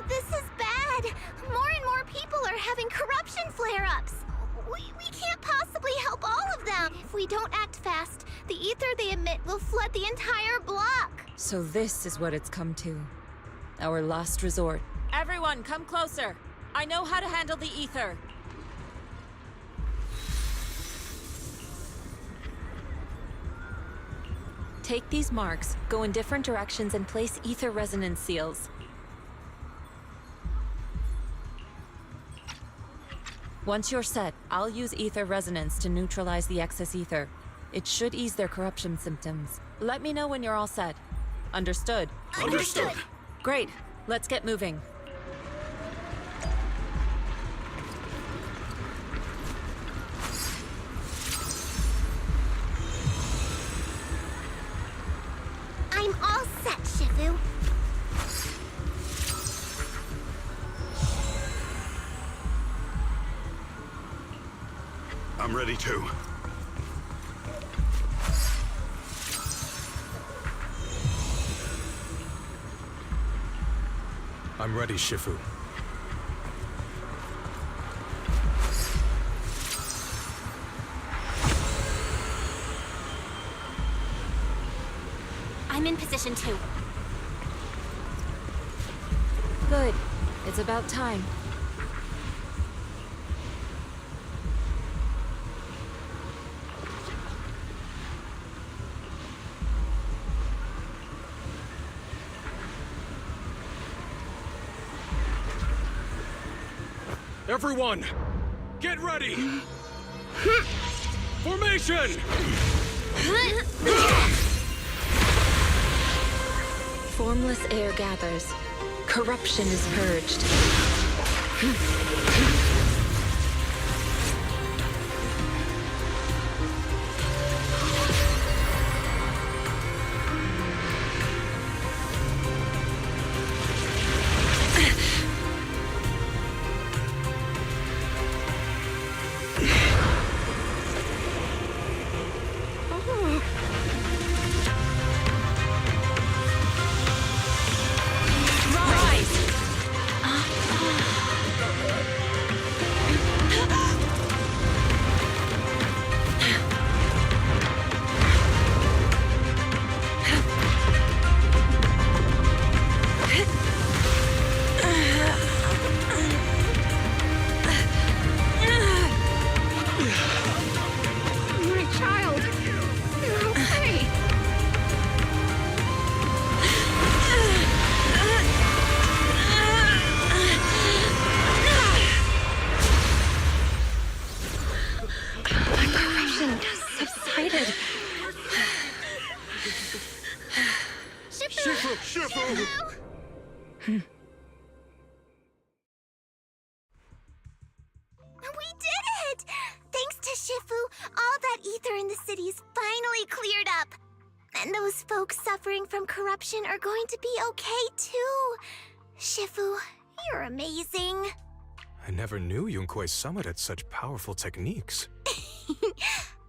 [SPEAKER 7] This is bad! More and more people are having corruption flare-ups! We can't possibly help all of them! If we don't act fast, the ether they emit will flood the entire block!
[SPEAKER 2] So this is what it's come to. Our last resort. Everyone, come closer. I know how to handle the ether. Take these marks, go in different directions, and place ether resonance seals. Once you're set, I'll use ether resonance to neutralize the excess ether. It should ease their corruption symptoms. Let me know when you're all set. Understood?
[SPEAKER 9] Understood.
[SPEAKER 2] Great. Let's get moving.
[SPEAKER 7] I'm all set, Shifu.
[SPEAKER 9] I'm ready too.
[SPEAKER 11] I'm ready, Shifu.
[SPEAKER 5] I'm in position too.
[SPEAKER 2] Good. It's about time.
[SPEAKER 4] Everyone, get ready! Formation!
[SPEAKER 2] Formless air gathers. Corruption is purged.
[SPEAKER 7] We did it! Thanks to Shifu, all that ether in the city's finally cleared up. And those folks suffering from corruption are going to be okay too. Shifu, you're amazing.
[SPEAKER 11] I never knew Yunkwei's summit had such powerful techniques.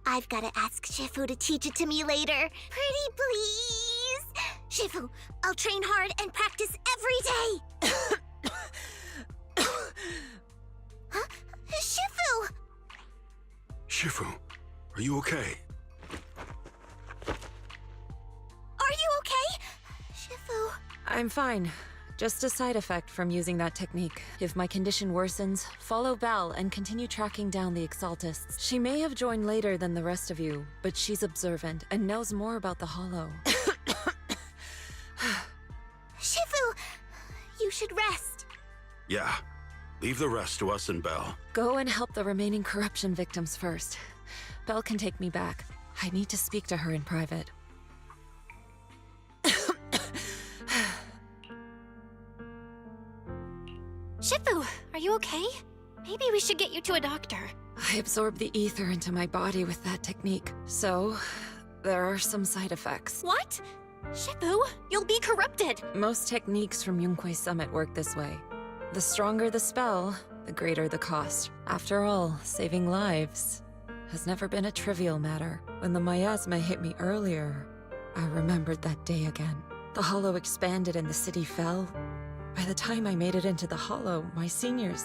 [SPEAKER 7] I've got to ask Shifu to teach it to me later. Pretty please? Shifu, I'll train hard and practice every day. Huh? Shifu!
[SPEAKER 9] Shifu, are you okay?
[SPEAKER 7] Are you okay? Shifu...
[SPEAKER 2] I'm fine. Just a side effect from using that technique. If my condition worsens, follow Belle and continue tracking down the Exaltists. She may have joined later than the rest of you, but she's observant and knows more about the Hollow.
[SPEAKER 7] Shifu, you should rest.
[SPEAKER 9] Yeah. Leave the rest to us and Belle.
[SPEAKER 2] Go and help the remaining corruption victims first. Belle can take me back. I need to speak to her in private.
[SPEAKER 5] Shifu, are you okay? Maybe we should get you to a doctor.
[SPEAKER 2] I absorbed the ether into my body with that technique, so there are some side effects.
[SPEAKER 5] What? Shifu, you'll be corrupted.
[SPEAKER 2] Most techniques from Yunkwei Summit work this way. The stronger the spell, the greater the cost. After all, saving lives has never been a trivial matter. When the miasma hit me earlier, I remembered that day again. The Hollow expanded and the city fell. By the time I made it into the Hollow, my seniors,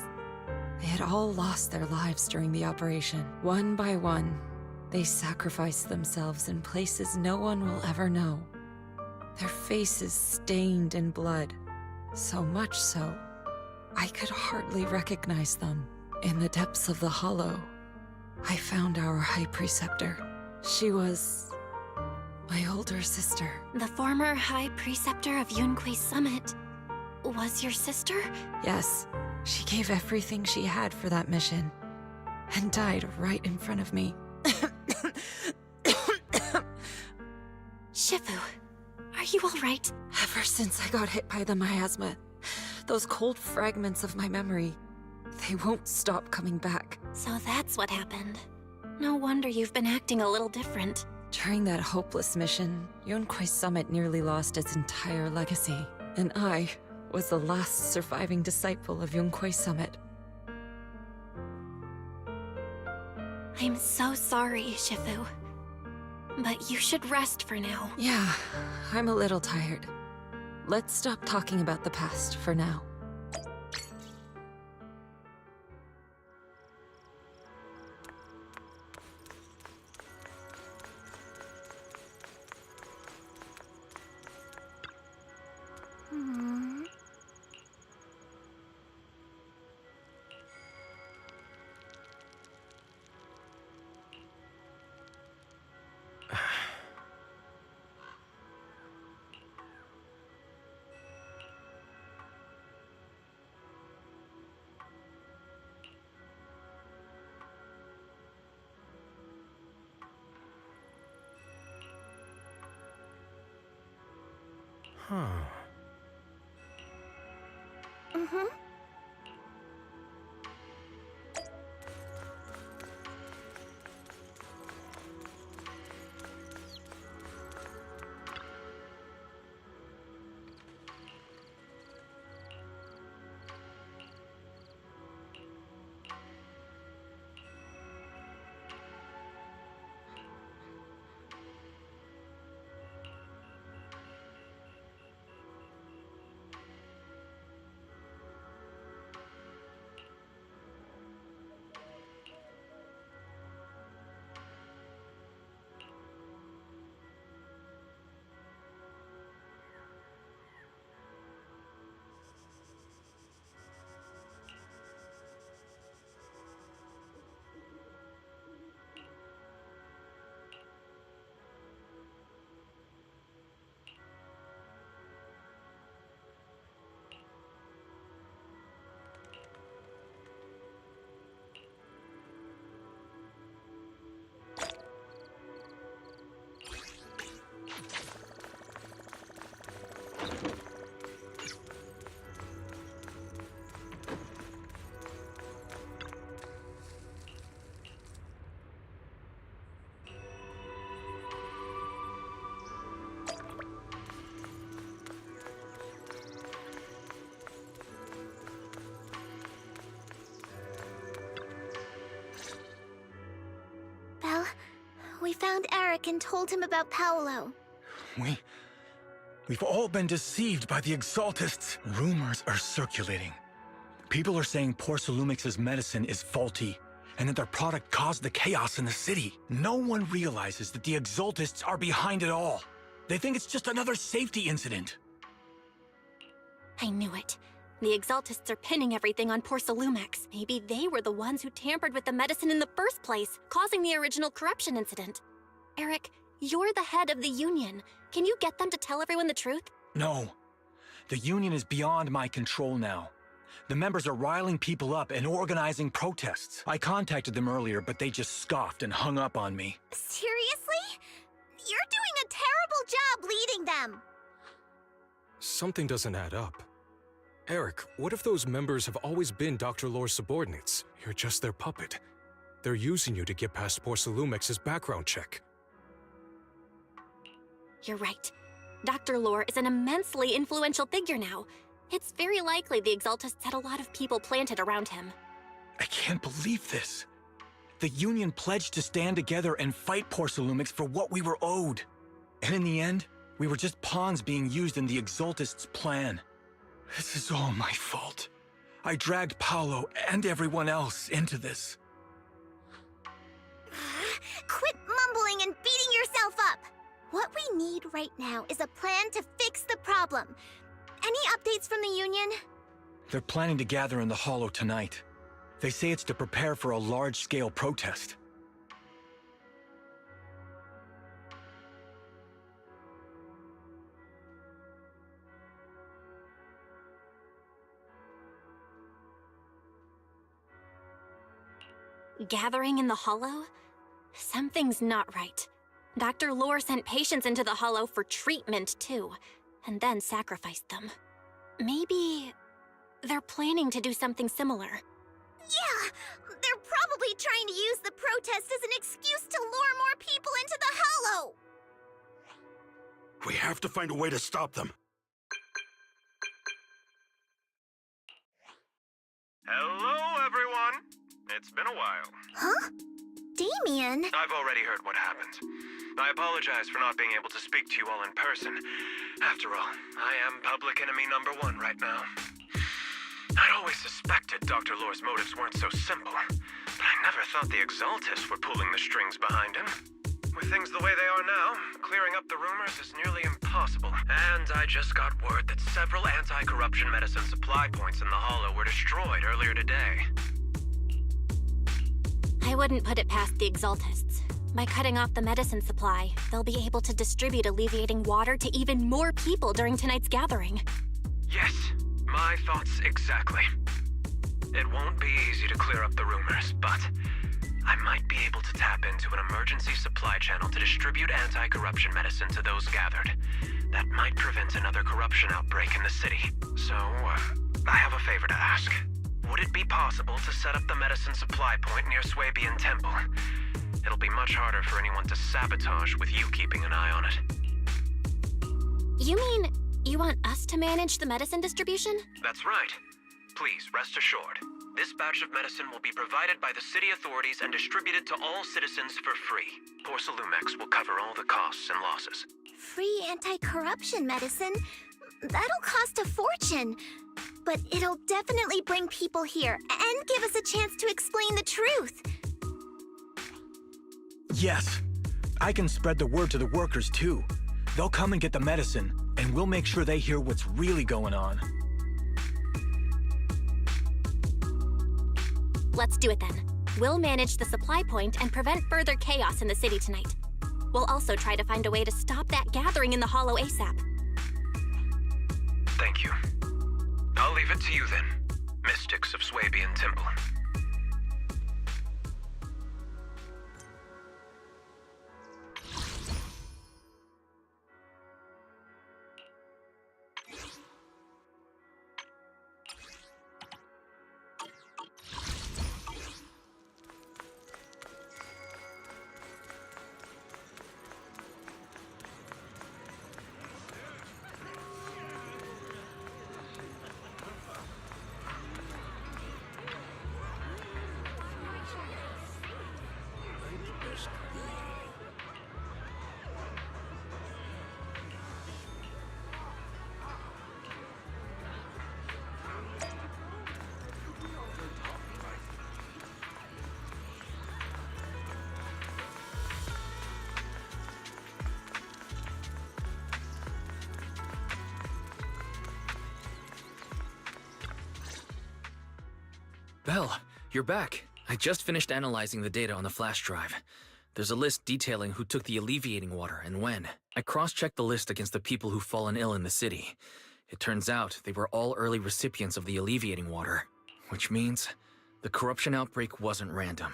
[SPEAKER 2] they had all lost their lives during the operation. One by one, they sacrificed themselves in places no one will ever know. Their faces stained in blood, So much so, I could hardly recognize them. In the depths of the hollow, I found our High Preceptor. She was my older sister.
[SPEAKER 5] The former High Preceptor of Yunque's Summit was your sister?
[SPEAKER 2] Yes, she gave everything she had for that mission, and died right in front of me.
[SPEAKER 5] Shifu, are you all right?
[SPEAKER 2] Ever since I got hit by the miasma, those cold fragments of my memory, they won't stop coming back.
[SPEAKER 5] So that's what happened. No wonder you've been acting a little different.
[SPEAKER 2] During that hopeless mission, Yunque's Summit nearly lost its entire legacy, and I was the last surviving disciple of Yunque's Summit.
[SPEAKER 5] I'm so sorry, Shifu. But you should rest for now.
[SPEAKER 2] Yeah, I'm a little tired. Let's stop talking about the past for now.
[SPEAKER 11] Huh.
[SPEAKER 7] Mm-hmm. Belle, we found Eric and told him about Paolo.
[SPEAKER 3] We've all been deceived by the Exaltists. Rumors are circulating. People are saying Porcelumix's medicine is faulty, and that their product caused the chaos in the city. No one realizes that the Exaltists are behind it all. They think it's just another safety incident.
[SPEAKER 5] I knew it. The Exaltists are pinning everything on Porcelumix. Maybe they were the ones who tampered with the medicine in the first place, causing the original corruption incident. Eric, you're the head of the Union. Can you get them to tell everyone the truth?
[SPEAKER 3] No. The Union is beyond my control now. The members are riling people up and organizing protests. I contacted them earlier, but they just scoffed and hung up on me.
[SPEAKER 7] Seriously? You're doing a terrible job leading them!
[SPEAKER 11] Something doesn't add up. Eric, what if those members have always been Dr. Lore's subordinates? You're just their puppet. They're using you to get past Porcelumix's background check.
[SPEAKER 5] You're right. Dr. Lore is an immensely influential figure now. It's very likely the Exaltists had a lot of people planted around him.
[SPEAKER 3] I can't believe this. The Union pledged to stand together and fight Porcelumix for what we were owed. And in the end, we were just pawns being used in the Exaltists' plan. This is all my fault. I dragged Paolo and everyone else into this.
[SPEAKER 7] Quit mumbling and beating yourself up! What we need right now is a plan to fix the problem. Any updates from the Union?
[SPEAKER 3] They're planning to gather in the Hollow tonight. They say it's to prepare for a large-scale protest.
[SPEAKER 5] Gathering in the Hollow? Something's not right. Dr. Lore sent patients into the Hollow for treatment, too, and then sacrificed them. Maybe they're planning to do something similar.
[SPEAKER 7] Yeah, they're probably trying to use the protest as an excuse to lure more people into the Hollow.
[SPEAKER 9] We have to find a way to stop them.
[SPEAKER 10] Hello, everyone. It's been a while.
[SPEAKER 7] Huh? Damien?
[SPEAKER 10] I've already heard what happened. I apologize for not being able to speak to you all in person. After all, I am public enemy #1 right now. I'd always suspected Dr. Lore's motives weren't so simple, but I never thought the Exaltists were pulling the strings behind him. With things the way they are now, clearing up the rumors is nearly impossible. And I just got word that several anti-corruption medicine supply points in the Hollow were destroyed earlier today.
[SPEAKER 5] I wouldn't put it past the Exaltists. By cutting off the medicine supply, they'll be able to distribute alleviating water to even more people during tonight's gathering.
[SPEAKER 10] Yes, my thoughts exactly. It won't be easy to clear up the rumors, but I might be able to tap into an emergency supply channel to distribute anti-corruption medicine to those gathered. That might prevent another corruption outbreak in the city. So, I have a favor to ask. Would it be possible to set up the medicine supply point near Swabian Temple? It'll be much harder for anyone to sabotage with you keeping an eye on it.
[SPEAKER 5] You mean you want us to manage the medicine distribution?
[SPEAKER 10] That's right. Please, rest assured. This batch of medicine will be provided by the city authorities and distributed to all citizens for free. Porcelumex will cover all the costs and losses.
[SPEAKER 7] Free anti-corruption medicine? That'll cost a fortune. But it'll definitely bring people here and give us a chance to explain the truth.
[SPEAKER 3] Yes. I can spread the word to the workers, too. They'll come and get the medicine, and we'll make sure they hear what's really going on.
[SPEAKER 5] Let's do it then. We'll manage the supply point and prevent further chaos in the city tonight. We'll also try to find a way to stop that gathering in the Hollow ASAP.
[SPEAKER 10] Thank you. I'll leave it to you then, Mystics of Swabian Temple.
[SPEAKER 6] Belle, you're back. I just finished analyzing the data on the flash drive. There's a list detailing who took the alleviating water and when. I cross-checked the list against the people who've fallen ill in the city. It turns out they were all early recipients of the alleviating water, which means the corruption outbreak wasn't random.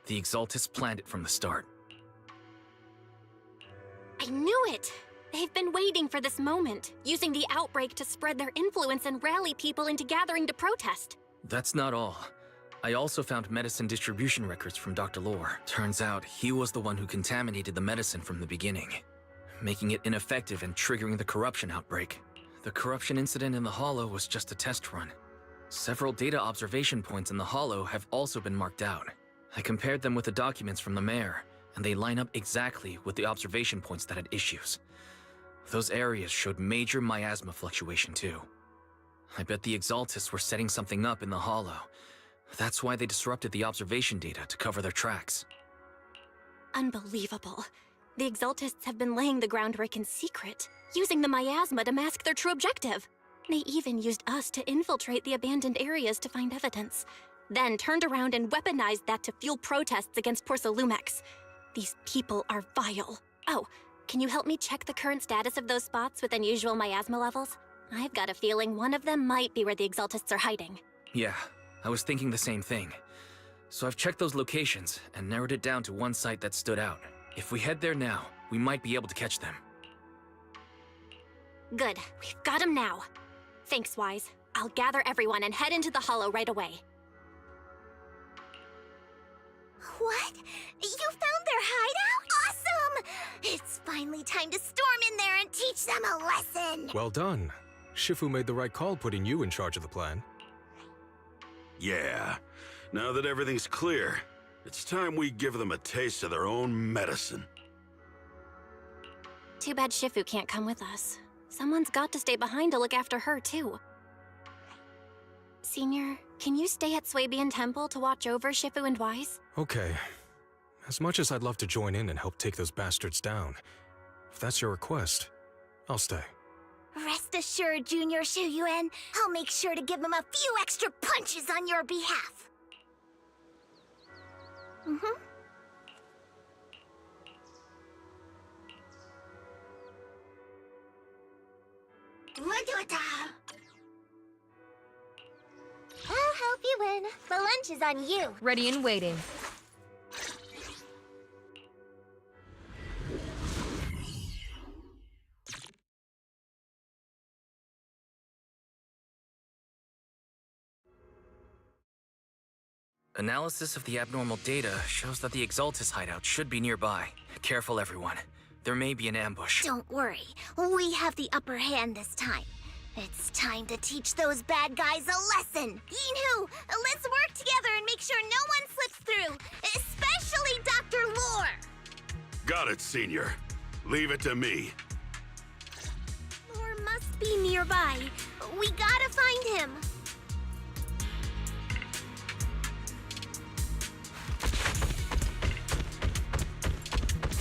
[SPEAKER 6] The Exaltists planned it from the start.
[SPEAKER 5] I knew it! They've been waiting for this moment, using the outbreak to spread their influence and rally people into gathering to protest.
[SPEAKER 6] That's not all. I also found medicine distribution records from Dr. Lore. Turns out he was the one who contaminated the medicine from the beginning, making it ineffective and triggering the corruption outbreak. The corruption incident in the Hollow was just a test run. Several data observation points in the Hollow have also been marked out. I compared them with the documents from the mayor, and they line up exactly with the observation points that had issues. Those areas showed major miasma fluctuation too. I bet the Exaltists were setting something up in the Hollow. That's why they disrupted the observation data to cover their tracks.
[SPEAKER 5] Unbelievable. The Exaltists have been laying the groundwork in secret, using the miasma to mask their true objective. They even used us to infiltrate the abandoned areas to find evidence, then turned around and weaponized that to fuel protests against Porcelumex. These people are vile. Oh, can you help me check the current status of those spots with unusual miasma levels? I've got a feeling one of them might be where the Exaltists are hiding.
[SPEAKER 6] Yeah, I was thinking the same thing. So I've checked those locations and narrowed it down to one site that stood out. If we head there now, we might be able to catch them.
[SPEAKER 5] Good, we've got them now. Thanks, Wise. I'll gather everyone and head into the Hollow right away.
[SPEAKER 7] What? You found their hideout? Awesome! It's finally time to storm in there and teach them a lesson!
[SPEAKER 11] Well done. Shifu made the right call putting you in charge of the plan.
[SPEAKER 9] Yeah. Now that everything's clear, it's time we give them a taste of their own medicine.
[SPEAKER 5] Too bad Shifu can't come with us. Someone's got to stay behind to look after her, too. Senior, can you stay at Swabian Temple to watch over Shifu and Wise?
[SPEAKER 11] Okay. As much as I'd love to join in and help take those bastards down, if that's your request, I'll stay.
[SPEAKER 7] Rest assured, Junior Shuyuan, I'll make sure to give them a few extra punches on your behalf. I'll help you win. The lunch is on you.
[SPEAKER 17] Ready and waiting.
[SPEAKER 6] Analysis of the abnormal data shows that the Exaltus hideout should be nearby. Careful, everyone. There may be an ambush.
[SPEAKER 7] Don't worry. We have the upper hand this time. It's time to teach those bad guys a lesson. Yinhu, let's work together and make sure no one slips through, especially Dr. Lore.
[SPEAKER 9] Got it, Senior. Leave it to me.
[SPEAKER 7] Lore must be nearby. We gotta find him.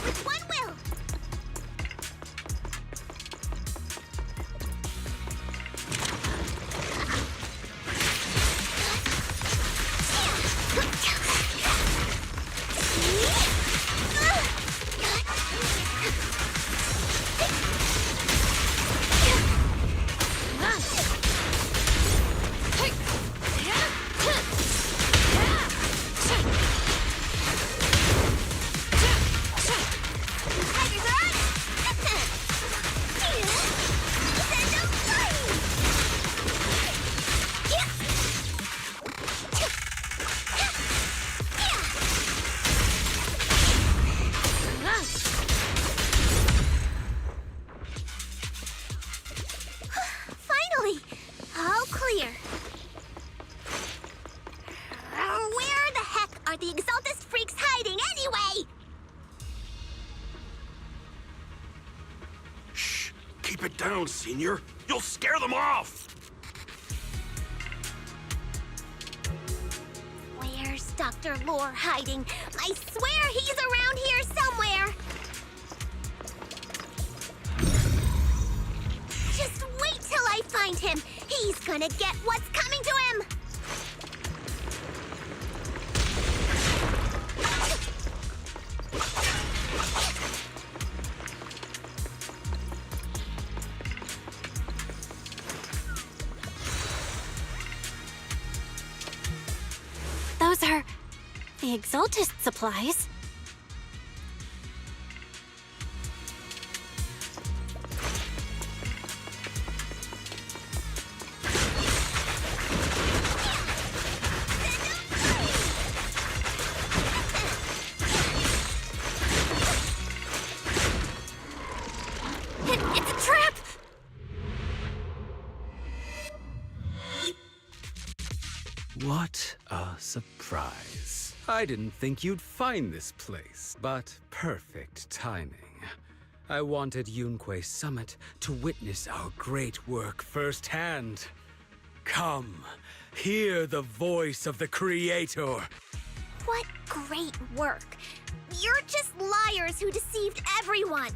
[SPEAKER 7] With one will. Finally! All clear. Where the heck are the Exaltus freaks hiding anyway?
[SPEAKER 9] Shh! Keep it down, Senior. You'll scare them off!
[SPEAKER 7] Where's Dr. Lore hiding? I swear he's around here somewhere! Just wait till I find him! He's gonna get what's coming to him!
[SPEAKER 5] Those are the Exaltist supplies. It's a trap!
[SPEAKER 13] What a surprise. I didn't think you'd find this place, but perfect timing. I wanted Yunque Summit to witness our great work firsthand. Come, hear the voice of the Creator.
[SPEAKER 7] What great work! You're just liars who deceived everyone!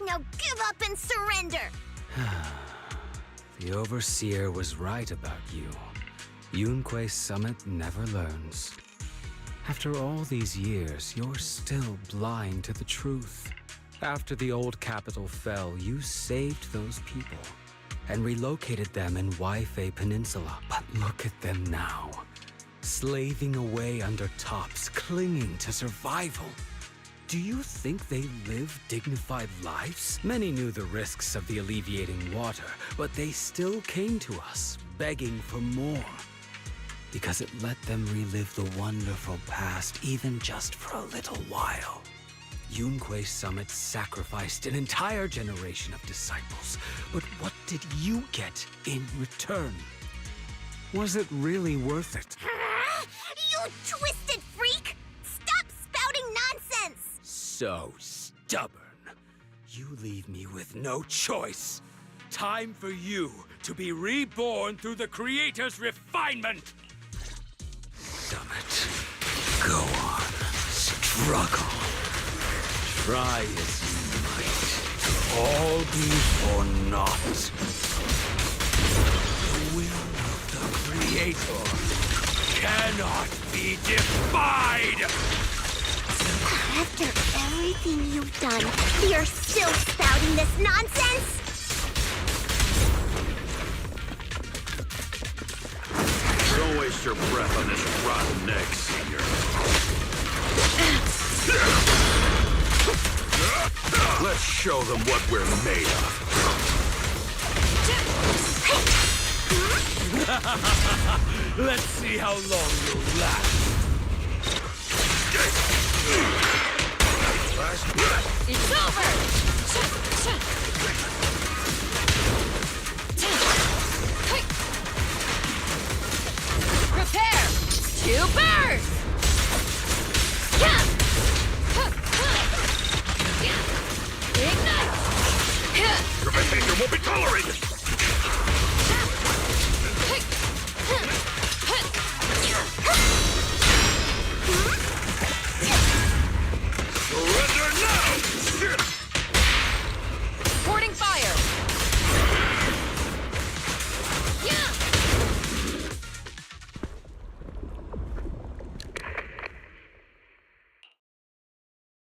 [SPEAKER 7] Now give up and surrender!
[SPEAKER 13] The Overseer was right about you. Yunque's summit never learns. After all these years, you're still blind to the truth. After the old capital fell, you saved those people and relocated them in Waifei Peninsula. But look at them now, slaving away under tops, clinging to survival. Do you think they live dignified lives? Many knew the risks of the alleviating water, but they still came to us, begging for more. Because it let them relive the wonderful past, even just for a little while. Yunque's summit sacrificed an entire generation of disciples, but what did you get in return? Was it really worth it?
[SPEAKER 7] You twisted freak! Stop spouting nonsense!
[SPEAKER 13] So stubborn. You leave me with no choice.
[SPEAKER 4] Time for you to be reborn through the Creator's refinement!
[SPEAKER 13] Summit, go on, struggle. Try as you might, all be for naught.
[SPEAKER 4] The will of the Creator cannot be defied!
[SPEAKER 7] After everything you've done, you're still spouting this nonsense?
[SPEAKER 9] Don't waste your breath on this rotten egg, Senior. Let's show them what we're made of.
[SPEAKER 4] Let's see how long you'll last.
[SPEAKER 16] It's over! Prepare to burn! Ignite!
[SPEAKER 9] Your behavior won't be tolerated!
[SPEAKER 4] Surrender now!
[SPEAKER 16] Porting fire!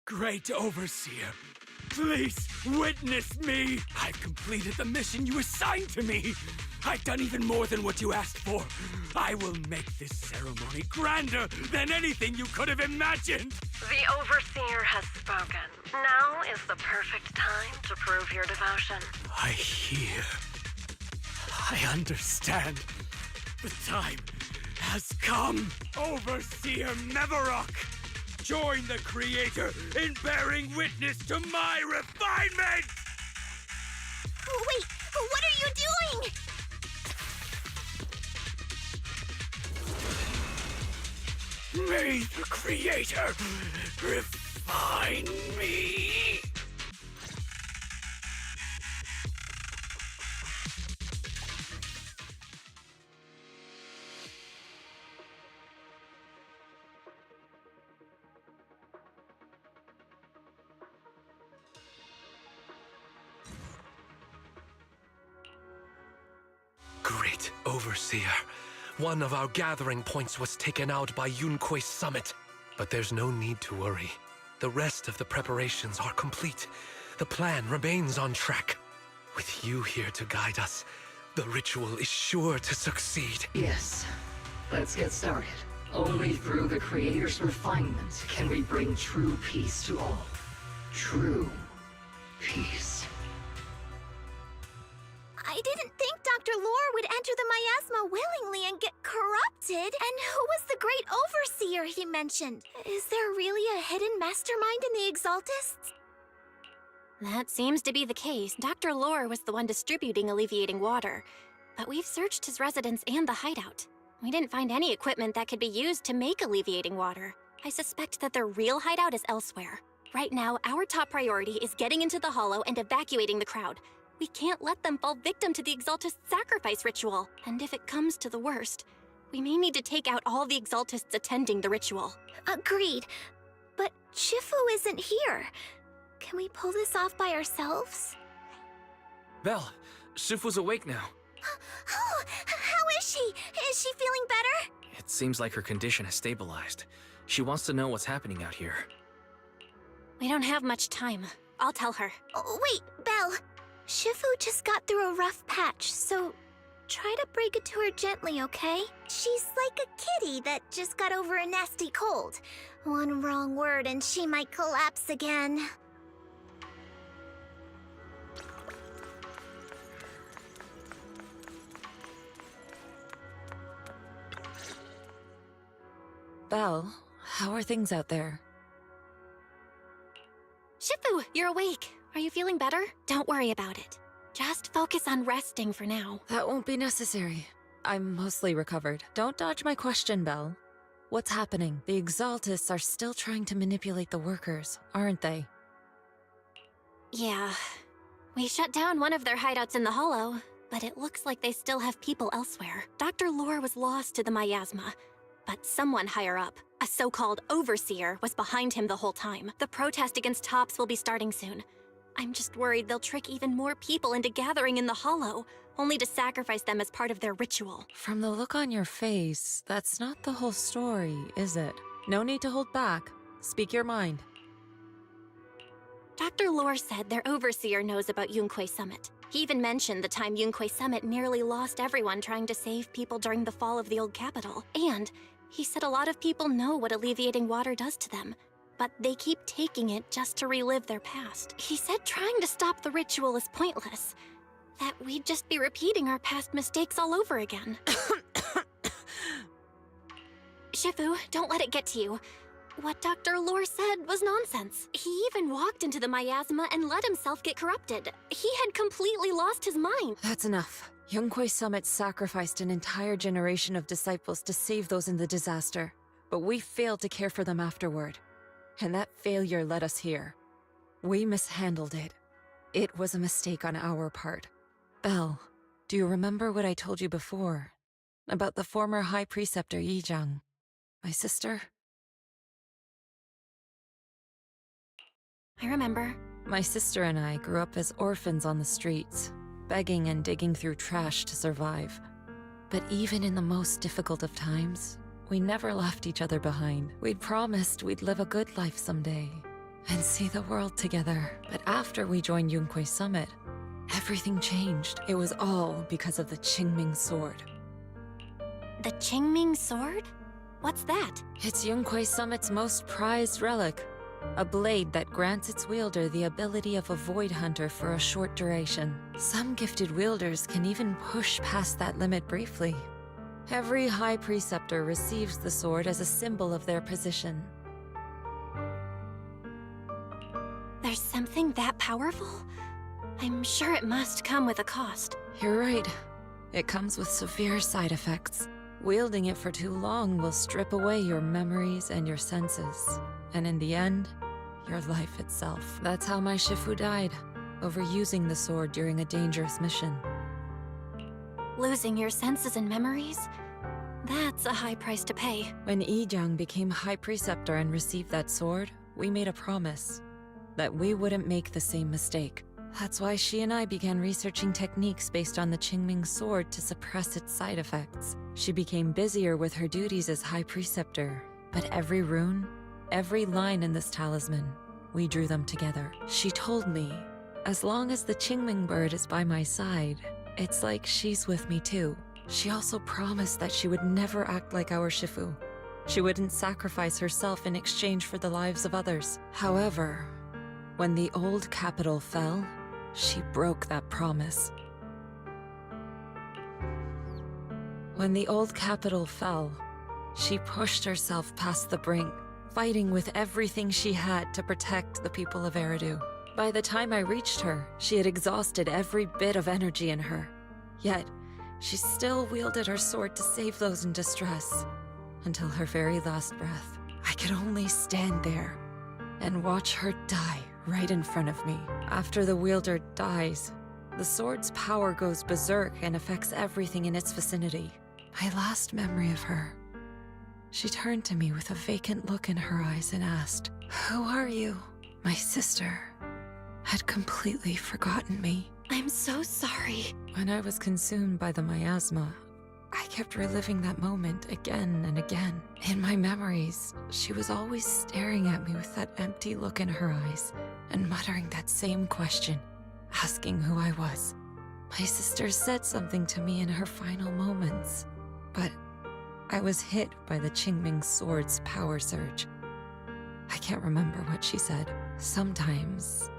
[SPEAKER 4] Great Overseer, please witness me! I've completed the mission you assigned to me! I've done even more than what you asked for! I will make this ceremony grander than anything you could have imagined!
[SPEAKER 15] The Overseer has spoken. Now is the perfect time to prove your devotion.
[SPEAKER 4] I hear. I understand. The time has come. Overseer Mevarok, join the Creator in bearing witness to my refinement!
[SPEAKER 7] Wait, what are you doing?
[SPEAKER 4] May the Creator refine me!
[SPEAKER 8] Great Overseer. One of our gathering points was taken out by Yunque's summit. But there's no need to worry. The rest of the preparations are complete. The plan remains on track. With you here to guide us, the ritual is sure to succeed.
[SPEAKER 12] Yes. Let's get started. Only through the Creator's refinement can we bring true peace to all. True peace.
[SPEAKER 7] I didn't think Dr. Lore would enter the miasma willingly and get corrupted. And who was the great overseer he mentioned? Is there really a hidden mastermind in the Exaltists?
[SPEAKER 5] That seems to be the case. Dr. Lore was the one distributing alleviating water. But we've searched his residence and the hideout. We didn't find any equipment that could be used to make alleviating water. I suspect that their real hideout is elsewhere. Right now, our top priority is getting into the Hollow and evacuating the crowd. We can't let them fall victim to the Exaltist sacrifice ritual. And if it comes to the worst, we may need to take out all the Exaltists attending the ritual.
[SPEAKER 7] Agreed. But Shifu isn't here. Can we pull this off by ourselves?
[SPEAKER 6] Belle, Shifu's awake now.
[SPEAKER 7] she? Is she feeling better?
[SPEAKER 6] It seems like her condition has stabilized. She wants to know what's happening out here.
[SPEAKER 5] We don't have much time. I'll tell her.
[SPEAKER 7] Oh, wait, Belle. Shifu just got through a rough patch, so try to break it to her gently, okay? She's like a kitty that just got over a nasty cold. One wrong word and she might collapse again.
[SPEAKER 2] Belle, how are things out there?
[SPEAKER 5] Shifu, you're awake. Are you feeling better? Don't worry about it. Just focus on resting for now.
[SPEAKER 2] That won't be necessary. I'm mostly recovered. Don't dodge my question, Belle. What's happening? The Exaltists are still trying to manipulate the workers, aren't they?
[SPEAKER 5] Yeah. We shut down one of their hideouts in the Hollow, but it looks like they still have people elsewhere. Dr. Lore was lost to the miasma, but someone higher up, a so-called overseer, was behind him the whole time. The protest against Tops will be starting soon. I'm just worried they'll trick even more people into gathering in the Hollow, only to sacrifice them as part of their ritual.
[SPEAKER 2] From the look on your face, that's not the whole story, is it? No need to hold back. Speak your mind.
[SPEAKER 5] Dr. Lore said their overseer knows about Yunque Summit. He even mentioned the time Yunque Summit nearly lost everyone trying to save people during the fall of the old capital. And he said a lot of people know what alleviating water does to them, but they keep taking it just to relive their past. He said trying to stop the ritual is pointless, that we'd just be repeating our past mistakes all over again. Shifu, don't let it get to you. What Dr. Lore said was nonsense. He even walked into the miasma and let himself get corrupted. He had completely lost his mind.
[SPEAKER 2] That's enough. Yunque Summit sacrificed an entire generation of disciples to save those in the disaster, but we failed to care for them afterward. And that failure led us here. We mishandled it. It was a mistake on our part. Belle, do you remember what I told you before? About the former High Preceptor Yizhang? My sister?
[SPEAKER 5] I remember.
[SPEAKER 2] My sister and I grew up as orphans on the streets, begging and digging through trash to survive. But even in the most difficult of times, we never left each other behind. We'd promised we'd live a good life someday and see the world together. But after we joined Yunque Summit, everything changed. It was all because of the Qingming Sword.
[SPEAKER 5] The Qingming Sword? What's that?
[SPEAKER 2] It's Yunque Summit's most prized relic. A blade that grants its wielder the ability of a void hunter for a short duration. Some gifted wielders can even push past that limit briefly. Every High Preceptor receives the sword as a symbol of their position.
[SPEAKER 5] There's something that powerful? I'm sure it must come with a cost.
[SPEAKER 2] You're right. It comes with severe side effects. Wielding it for too long will strip away your memories and your senses. And in the end, your life itself. That's how my Shifu died, overusing the sword during a dangerous mission.
[SPEAKER 5] Losing your senses and memories? That's a high price to pay.
[SPEAKER 2] When Yizhang became High Preceptor and received that sword, we made a promise that we wouldn't make the same mistake. That's why she and I began researching techniques based on the Qingming Sword to suppress its side effects. She became busier with her duties as High Preceptor, but every rune, every line in this talisman, we drew them together. She told me, as long as the Qingming bird is by my side, it's like she's with me too. She also promised that she would never act like our Shifu. She wouldn't sacrifice herself in exchange for the lives of others. However, when the old capital fell, she broke that promise. When the old capital fell, she pushed herself past the brink, fighting with everything she had to protect the people of Eridu. By the time I reached her, she had exhausted every bit of energy in her. Yet, she still wielded her sword to save those in distress, until her very last breath. I could only stand there and watch her die right in front of me. After the wielder dies, the sword's power goes berserk and affects everything in its vicinity. My last memory of her, she turned to me with a vacant look in her eyes and asked, "Who are you?" My sister had completely forgotten me.
[SPEAKER 5] I'm so sorry.
[SPEAKER 2] When I was consumed by the miasma, I kept reliving that moment again and again. In my memories, she was always staring at me with that empty look in her eyes and muttering that same question, asking who I was. My sister said something to me in her final moments, but I was hit by the Qingming sword's power surge. I can't remember what she said. Sometimes,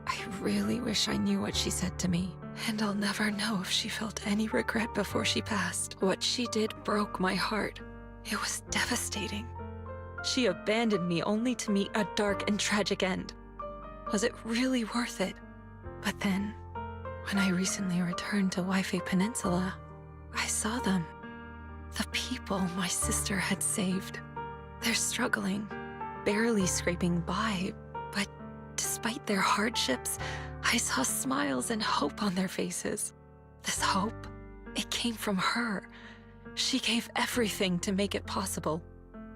[SPEAKER 2] I really wish I knew what she said to me, and I'll never know if she felt any regret before she passed. What she did broke my heart. It was devastating. She abandoned me only to meet a dark and tragic end. Was it really worth it? But then, when I recently returned to Waifei Peninsula, I saw them. The people my sister had saved. They're struggling, barely scraping by, but despite their hardships, I saw smiles and hope on their faces. This hope, it came from her. She gave everything to make it possible.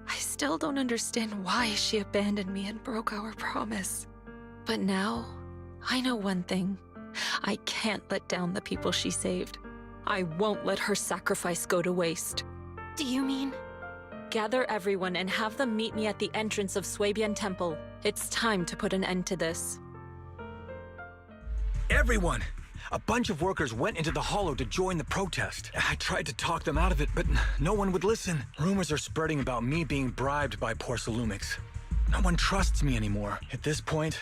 [SPEAKER 2] I still don't understand why she abandoned me and broke our promise. But now, I know one thing. I can't let down the people she saved. I won't let her sacrifice go to waste.
[SPEAKER 5] Do you mean?
[SPEAKER 2] Gather everyone and have them meet me at the entrance of Suibian Temple. It's time to put an end to this.
[SPEAKER 3] Everyone! A bunch of workers went into the hollow to join the protest. I tried to talk them out of it, but no one would listen. Rumors are spreading about me being bribed by Porcelumix. No one trusts me anymore. At this point,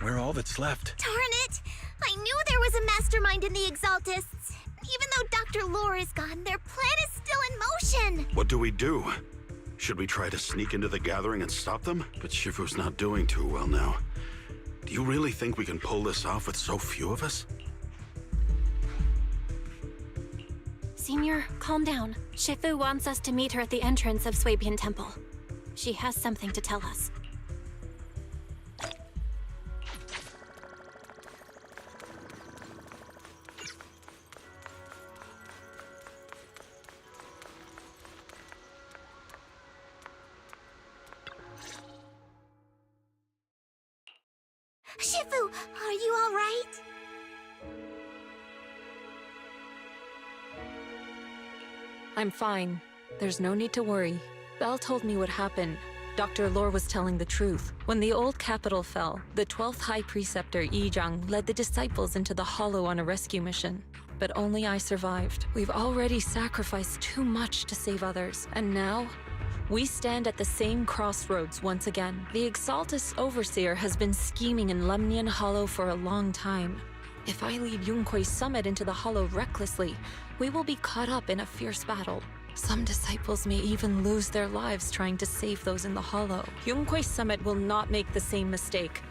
[SPEAKER 3] we're all that's left.
[SPEAKER 7] Darn it! I knew there was a mastermind in the Exaltists. Even though Dr. Lore is gone, their plan is still in motion.
[SPEAKER 9] What do we do? Should we try to sneak into the gathering and stop them? But Shifu's not doing too well now. Do you really think we can pull this off with so few of us?
[SPEAKER 5] Senior, calm down. Shifu wants us to meet her at the entrance of Suibian Temple. She has something to tell us.
[SPEAKER 7] Shifu, are you all right?
[SPEAKER 2] I'm fine. There's no need to worry. Belle told me what happened. Dr. Lore was telling the truth. When the old capital fell, the 12th High Preceptor Yi Zhang led the disciples into the hollow on a rescue mission. But only I survived. We've already sacrificed too much to save others, and now we stand at the same crossroads once again. The Exaltus Overseer has been scheming in Lemnian Hollow for a long time. If I lead Yunkui's summit into the Hollow recklessly, we will be caught up in a fierce battle. Some disciples may even lose their lives trying to save those in the Hollow. Yunkui's summit will not make the same mistake.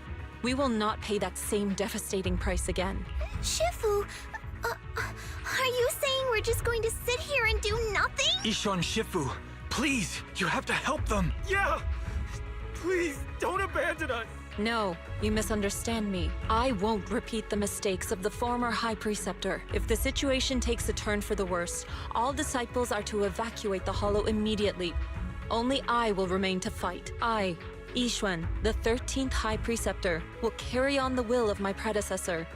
[SPEAKER 2] We will not pay that same devastating price again.
[SPEAKER 7] Shifu, are you saying we're just going to sit here and do nothing?
[SPEAKER 3] Ishan Shifu, please, you have to help them.
[SPEAKER 4] Yeah! Please, don't abandon us!
[SPEAKER 2] No, you misunderstand me. I won't repeat the mistakes of the former High Preceptor. If the situation takes a turn for the worse, all disciples are to evacuate the Hollow immediately. Only I will remain to fight. I, Yixuan, the 13th High Preceptor, will carry on the will of my predecessor.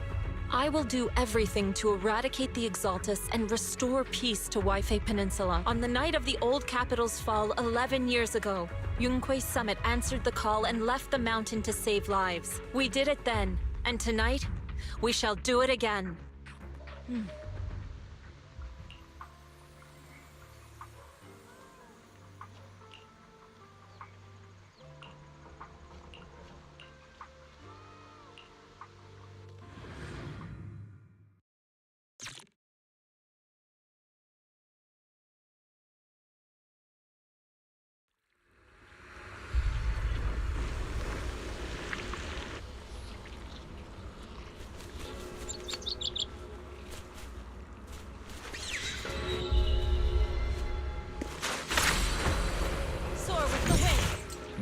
[SPEAKER 2] I will do everything to eradicate the Exaltus and restore peace to Waifei Peninsula. On the night of the old capital's fall 11 years ago, Yunkui's summit answered the call and left the mountain to save lives. We did it then, and tonight, we shall do it again.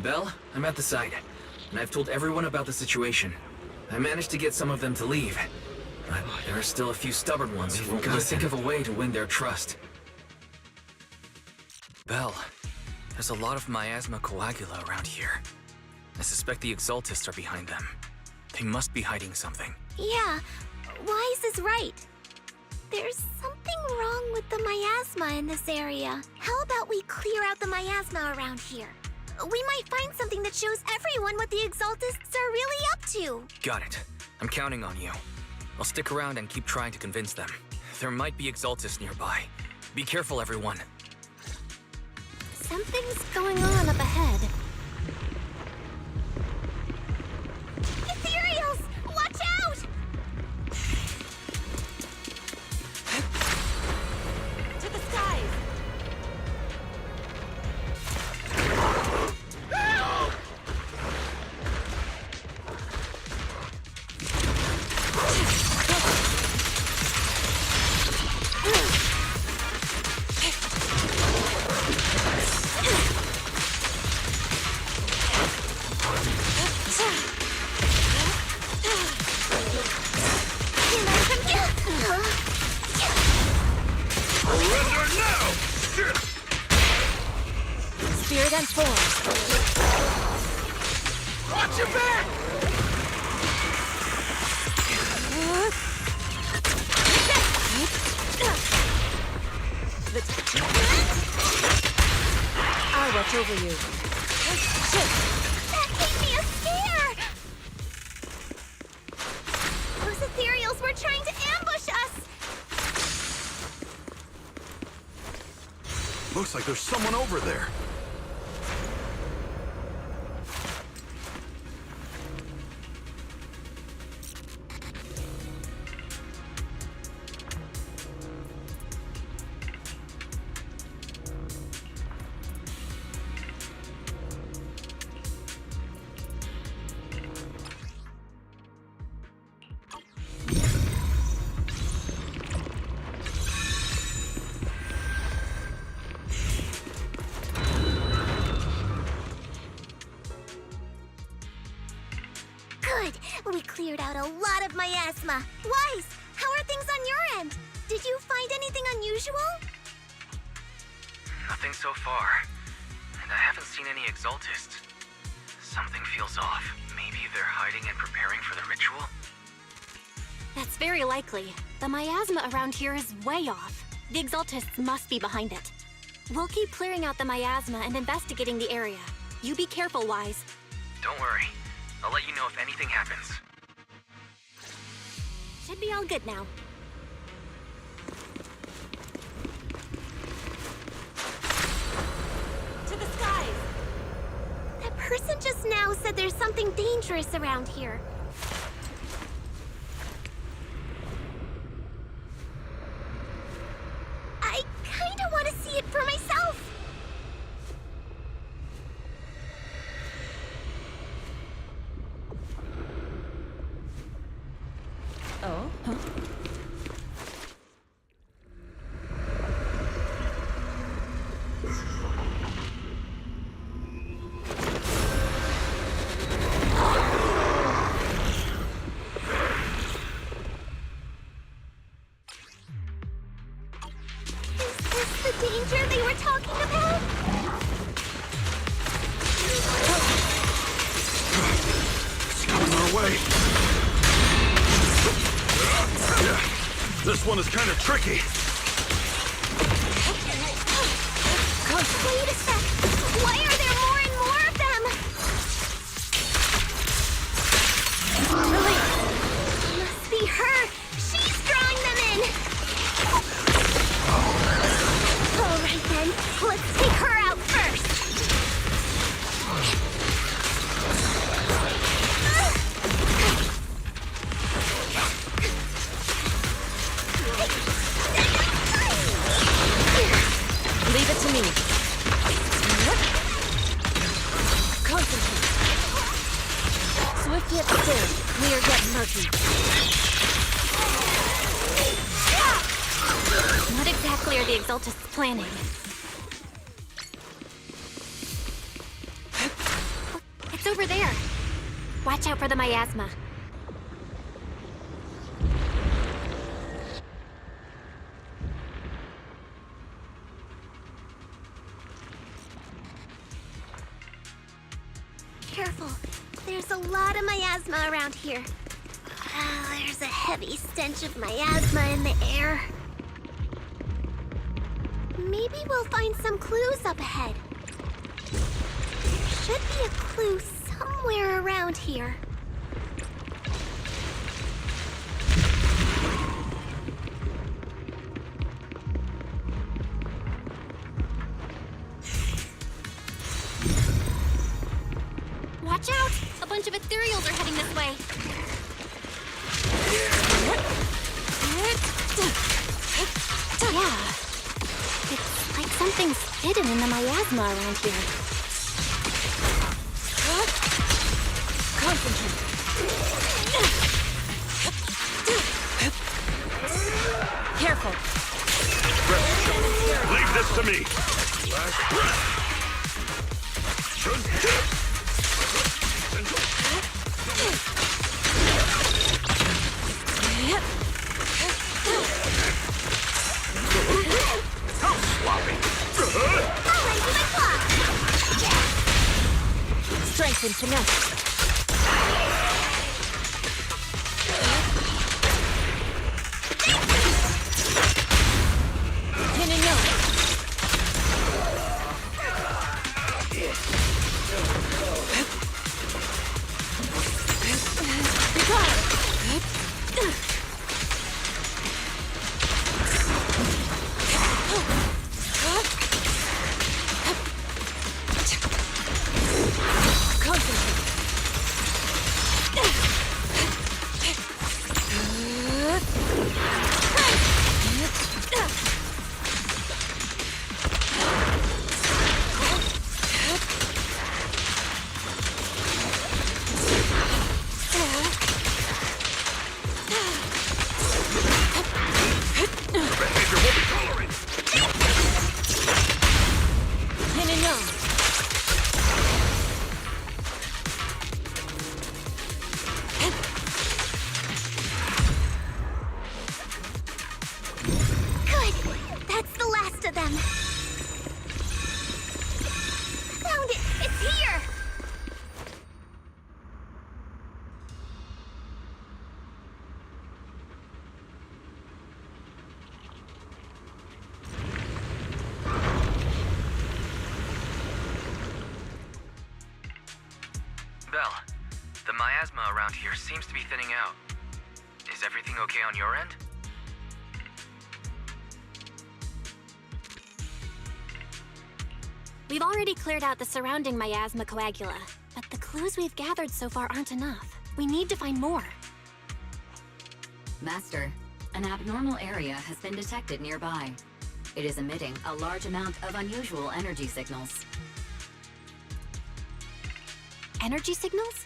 [SPEAKER 6] Belle, I'm at the site, and I've told everyone about the situation. I managed to get some of them to leave, but there are still a few stubborn ones who won't think of a way to win their trust. Belle, there's a lot of miasma coagula around here. I suspect the Exaltists are behind them. They must be hiding something.
[SPEAKER 7] Yeah, Wise is right. There's something wrong with the miasma in this area. How about we clear out the miasma around here? We might find something that shows everyone what the Exaltists are really up to.
[SPEAKER 6] Got it. I'm counting on you. I'll stick around and keep trying to convince them. There might be Exaltists nearby. Be careful, everyone.
[SPEAKER 5] Something's going on up ahead.
[SPEAKER 7] Ethereals! Watch out!
[SPEAKER 16] To the skies!
[SPEAKER 2] Spirit and force.
[SPEAKER 4] Watch your back!
[SPEAKER 2] I'll watch over you.
[SPEAKER 7] That gave me a scare! Those ethereals were trying to ambush us!
[SPEAKER 9] Looks like there's someone over there.
[SPEAKER 7] Good! We cleared out a lot of miasma. Wise, how are things on your end? Did you find anything unusual?
[SPEAKER 6] Nothing so far. And I haven't seen any Exaltists. Something feels off. Maybe they're hiding and preparing for the ritual?
[SPEAKER 5] That's very likely. The miasma around here is way off. The Exaltists must be behind it. We'll keep clearing out the miasma and investigating the area. You be careful, Wise.
[SPEAKER 6] Don't worry. I'll let you know if anything happens.
[SPEAKER 5] Should be all good now.
[SPEAKER 16] To the skies!
[SPEAKER 7] That person just now said there's something dangerous around here. I kinda want to see it for myself.
[SPEAKER 2] Oh? Huh?
[SPEAKER 7] Is this the danger they were talking about?
[SPEAKER 9] It's coming our way. This one is kind of tricky.
[SPEAKER 7] Wait a sec! Why are there more and more of them? Must be her! She's drawing them in! Alright then, let's take her out first!
[SPEAKER 2] Leave it to me. Concentrate. Swift yet still, clear yet murky.
[SPEAKER 5] What exactly are the Exaltists planning? It's over there. Watch out for the miasma.
[SPEAKER 7] Careful. There's a lot of miasma around here. There's a heavy stench of miasma in the air. Maybe we'll find some clues up ahead. There should be a clue somewhere around here.
[SPEAKER 5] Watch out! A bunch of ethereals are heading this way. Yeah. It's like something's hidden in the miasma around here.
[SPEAKER 2] Concentrate. Careful.
[SPEAKER 9] Leave this to me.
[SPEAKER 2] Strength and finesse. Pin and yoke.
[SPEAKER 6] Belle, the miasma around here seems to be thinning out. Is everything okay on your end?
[SPEAKER 5] We've already cleared out the surrounding miasma coagula, but the clues we've gathered so far aren't enough. We need to find more.
[SPEAKER 17] Master, an abnormal area has been detected nearby. It is emitting a large amount of unusual energy signals.
[SPEAKER 5] Energy signals?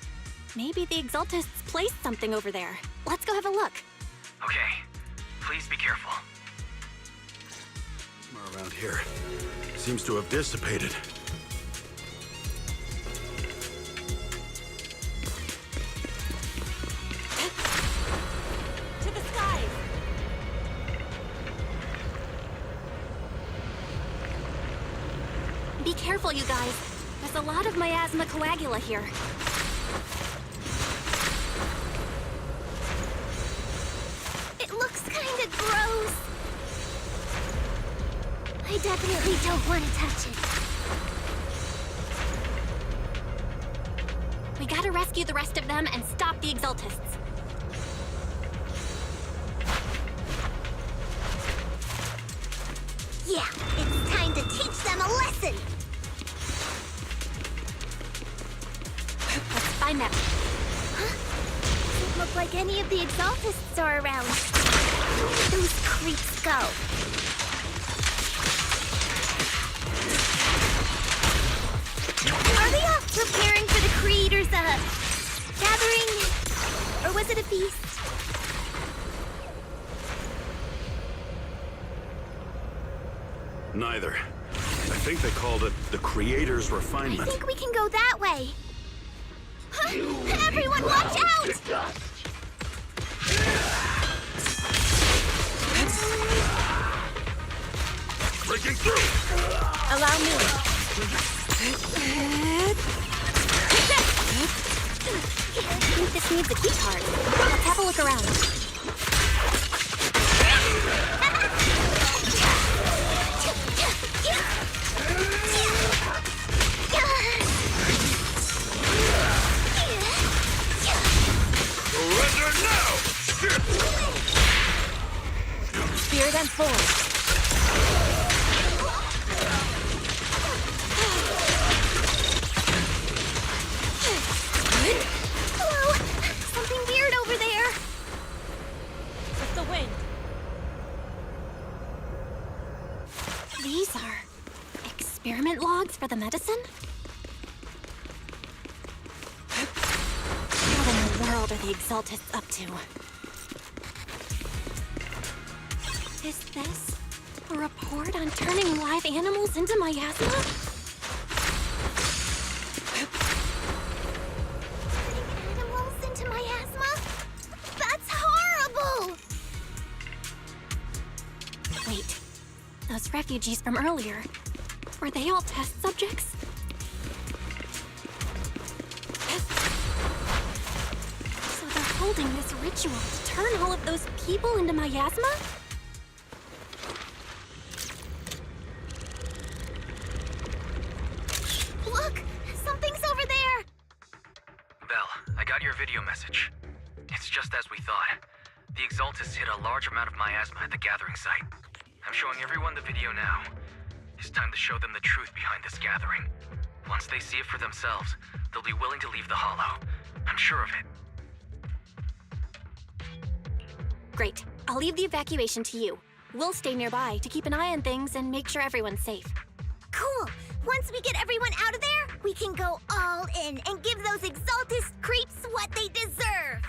[SPEAKER 5] Maybe the Exaltists placed something over there. Let's go have a look.
[SPEAKER 6] Okay. Please be careful.
[SPEAKER 9] Around here. Seems to have dissipated.
[SPEAKER 5] To the skies! Be careful, you guys. There's a lot of miasma coagula here.
[SPEAKER 7] It looks kinda gross. I definitely don't want to touch it.
[SPEAKER 5] We gotta rescue the rest of them and stop the Exaltists.
[SPEAKER 7] Yeah, it's time to teach them a lesson.
[SPEAKER 5] Let's find them.
[SPEAKER 7] Huh? Doesn't look like any of the Exaltists are around. Where did those creeps go? Are they off preparing for the Creator's, gathering? Or was it a feast?
[SPEAKER 9] Neither. I think they called it the Creator's Refinement.
[SPEAKER 7] I think we can go that way. Huh? Everyone watch out!
[SPEAKER 9] Breaking through!
[SPEAKER 2] Allow me.
[SPEAKER 5] I think this needs a key card. Let's have a look around. These are experiment logs for the medicine? What in the world are the Exaltists up to? Is this a report on turning live animals into miasma?
[SPEAKER 7] Turning animals into miasma? That's horrible!
[SPEAKER 5] Wait, those refugees from earlier, were they all test subjects? So they're holding this ritual to turn all of those people into miasma?
[SPEAKER 7] Look! Something's over there!
[SPEAKER 6] Belle, I got your video message. It's just as we thought. The Exaltists hit a large amount of miasma at the gathering site. I'm showing everyone the video now. It's time to show them the truth behind this gathering. Once they see it for themselves, they'll be willing to leave the Hollow. I'm sure of it.
[SPEAKER 5] Great. I'll leave the evacuation to you. We'll stay nearby to keep an eye on things and make sure everyone's safe.
[SPEAKER 7] Cool! Once we get everyone out of there, we can go all in and give those Exaltist creeps what they deserve!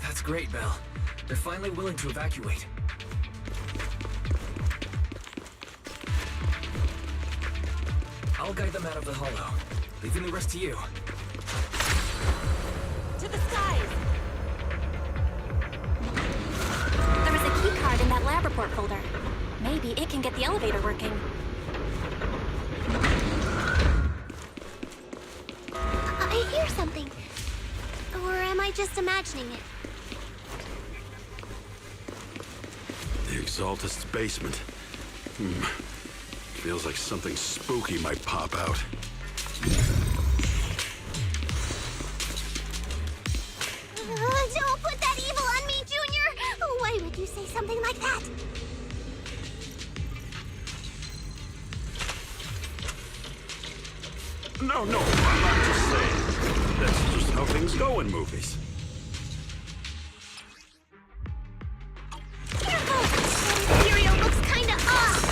[SPEAKER 6] That's great, Belle. They're finally willing to evacuate. I'll guide them out of the Hollow, leaving the rest to you.
[SPEAKER 5] To the skies! There was a key card in that lab report folder. Maybe it can get the elevator working.
[SPEAKER 7] I hear something. Or am I just imagining it?
[SPEAKER 9] The Exaltist's basement. Feels like something spooky might pop out.
[SPEAKER 7] Don't put that evil on me, Junior! Why would you say something like that?
[SPEAKER 9] No, I'm not just saying. That's just how things go in movies.
[SPEAKER 7] Careful! That Imperial looks kinda off!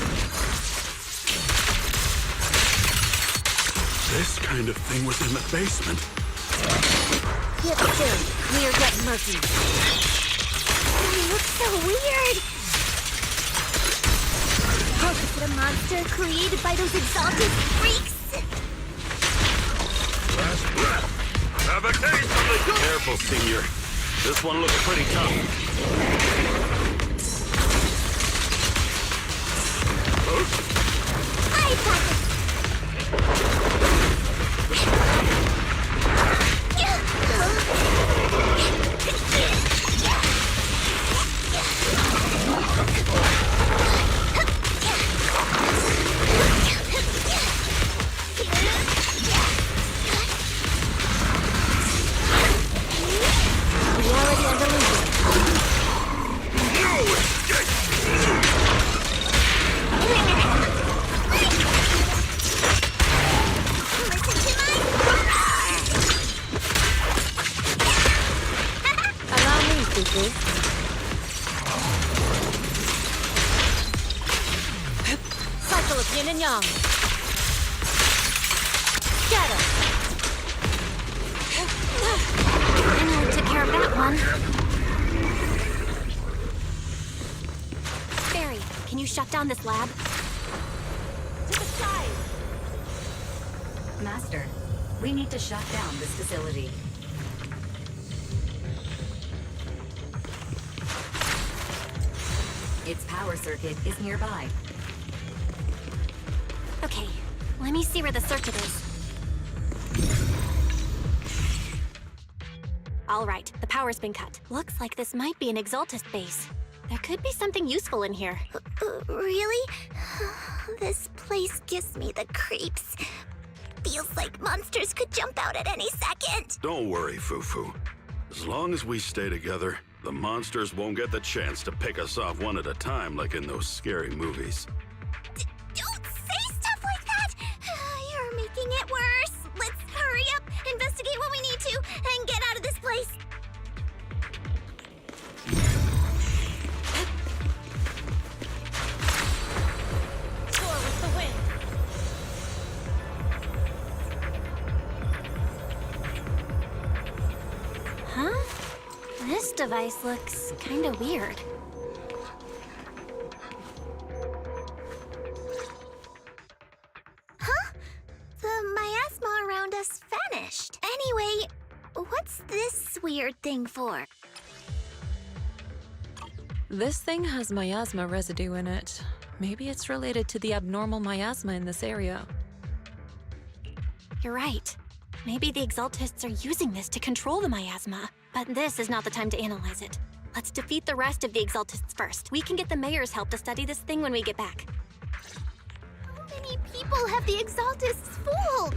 [SPEAKER 9] This kind of thing was in the basement.
[SPEAKER 7] Yep, soon. We're getting murky. They look so weird! Is it a monster created by those exalted freaks?
[SPEAKER 9] Last breath. Have a taste of the... Careful, Senior. This one looks pretty tough.
[SPEAKER 7] I got it! Reality and illusion.
[SPEAKER 9] No escape!
[SPEAKER 5] Allow me, Fufu. Cycle of yin and yang. Get him. I know we took care of that one. Barry, can you shut down this lab? To the side!
[SPEAKER 17] Master, we need to shut down this facility. Its power circuit is nearby.
[SPEAKER 5] Okay, let me see where the circuit is. All right, the power's been cut. Looks like this might be an Exaltist base. There could be something useful in here.
[SPEAKER 7] Really? This place gives me the creeps. Feels like monsters could jump out at any second.
[SPEAKER 9] Don't worry, Fufu. As long as we stay together, the monsters won't get the chance to pick us off one at a time like in those scary movies.
[SPEAKER 7] Don't say stuff like that!
[SPEAKER 5] device looks kinda weird.
[SPEAKER 7] Huh? The miasma around us vanished. Anyway, what's this weird thing for?
[SPEAKER 2] This thing has miasma residue in it. Maybe it's related to the abnormal miasma in this area.
[SPEAKER 5] You're right. Maybe the Exaltists are using this to control the miasma. But this is not the time to analyze it. Let's defeat the rest of the Exaltists first. We can get the mayor's help to study this thing when we get back.
[SPEAKER 7] How many people have the Exaltists fooled?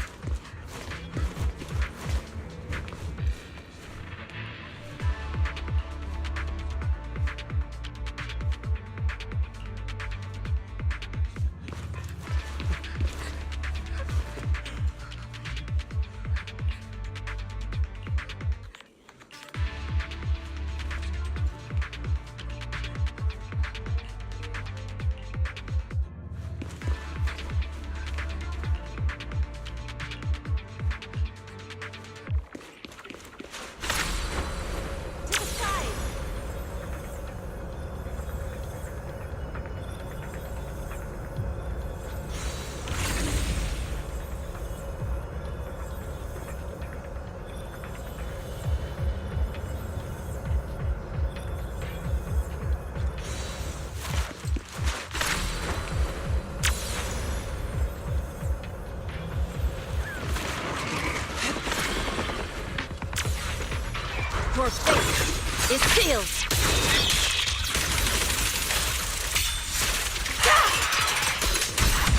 [SPEAKER 16] Your fate is sealed!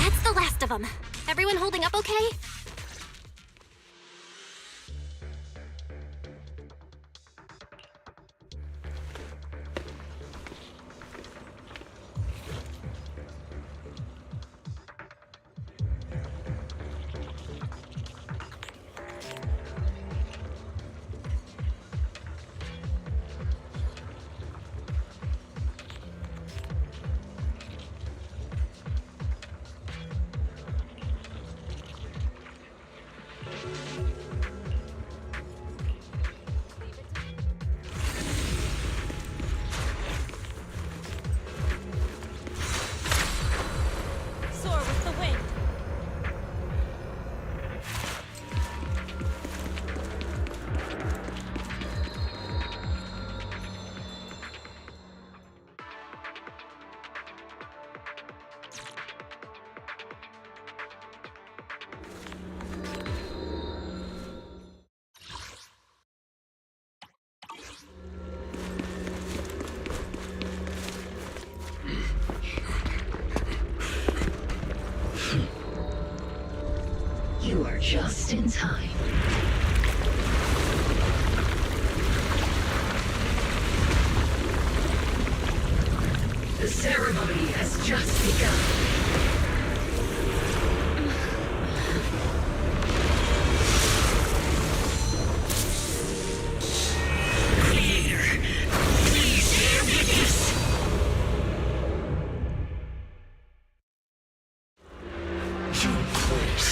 [SPEAKER 5] That's the last of them. Everyone holding up okay?
[SPEAKER 16] Soar with the wind!
[SPEAKER 12] You are just in time. The ceremony has just begun. Creator, please bear witness. Your voice.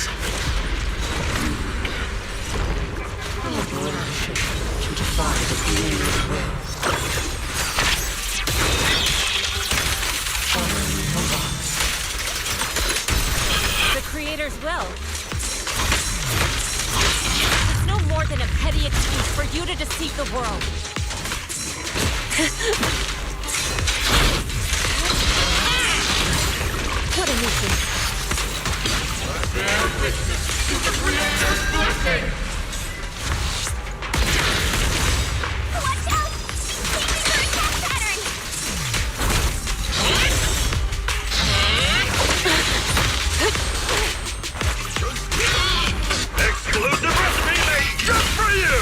[SPEAKER 12] To defy the Creator's will. Following the laws.
[SPEAKER 16] The Creator's will. It's no more than a petty excuse for you to deceive the world. What a nuisance.
[SPEAKER 1] Bear witness to the Creator's blessing!
[SPEAKER 7] Watch out! Change your attack pattern!
[SPEAKER 1] Exclusive recipe made just for you!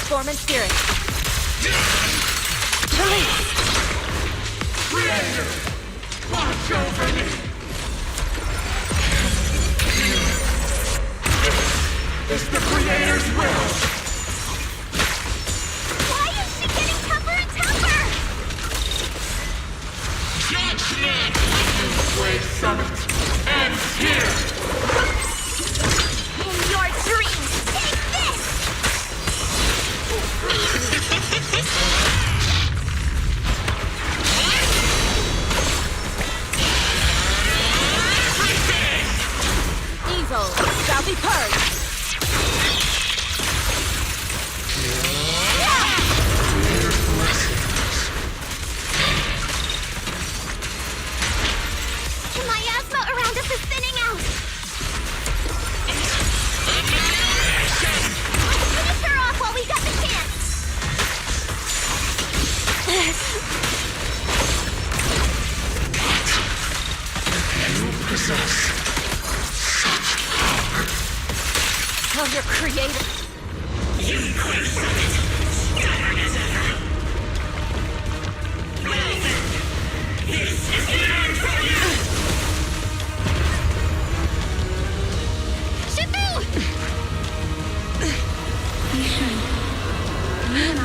[SPEAKER 2] form and spirit. Release!
[SPEAKER 1] Creator! Watch over me! This is the Creator's will!
[SPEAKER 7] Why is she getting tougher and tougher?
[SPEAKER 1] Judgment! Wave Summit ends here!
[SPEAKER 7] In your dreams, take this!
[SPEAKER 2] Evil shall be purged!
[SPEAKER 7] My asthma around us is thinning out! Let's finish her off while we got the chance!
[SPEAKER 1] You possess such power!
[SPEAKER 2] Tell your creator...
[SPEAKER 7] Shifu!
[SPEAKER 18] Ishan, you and I,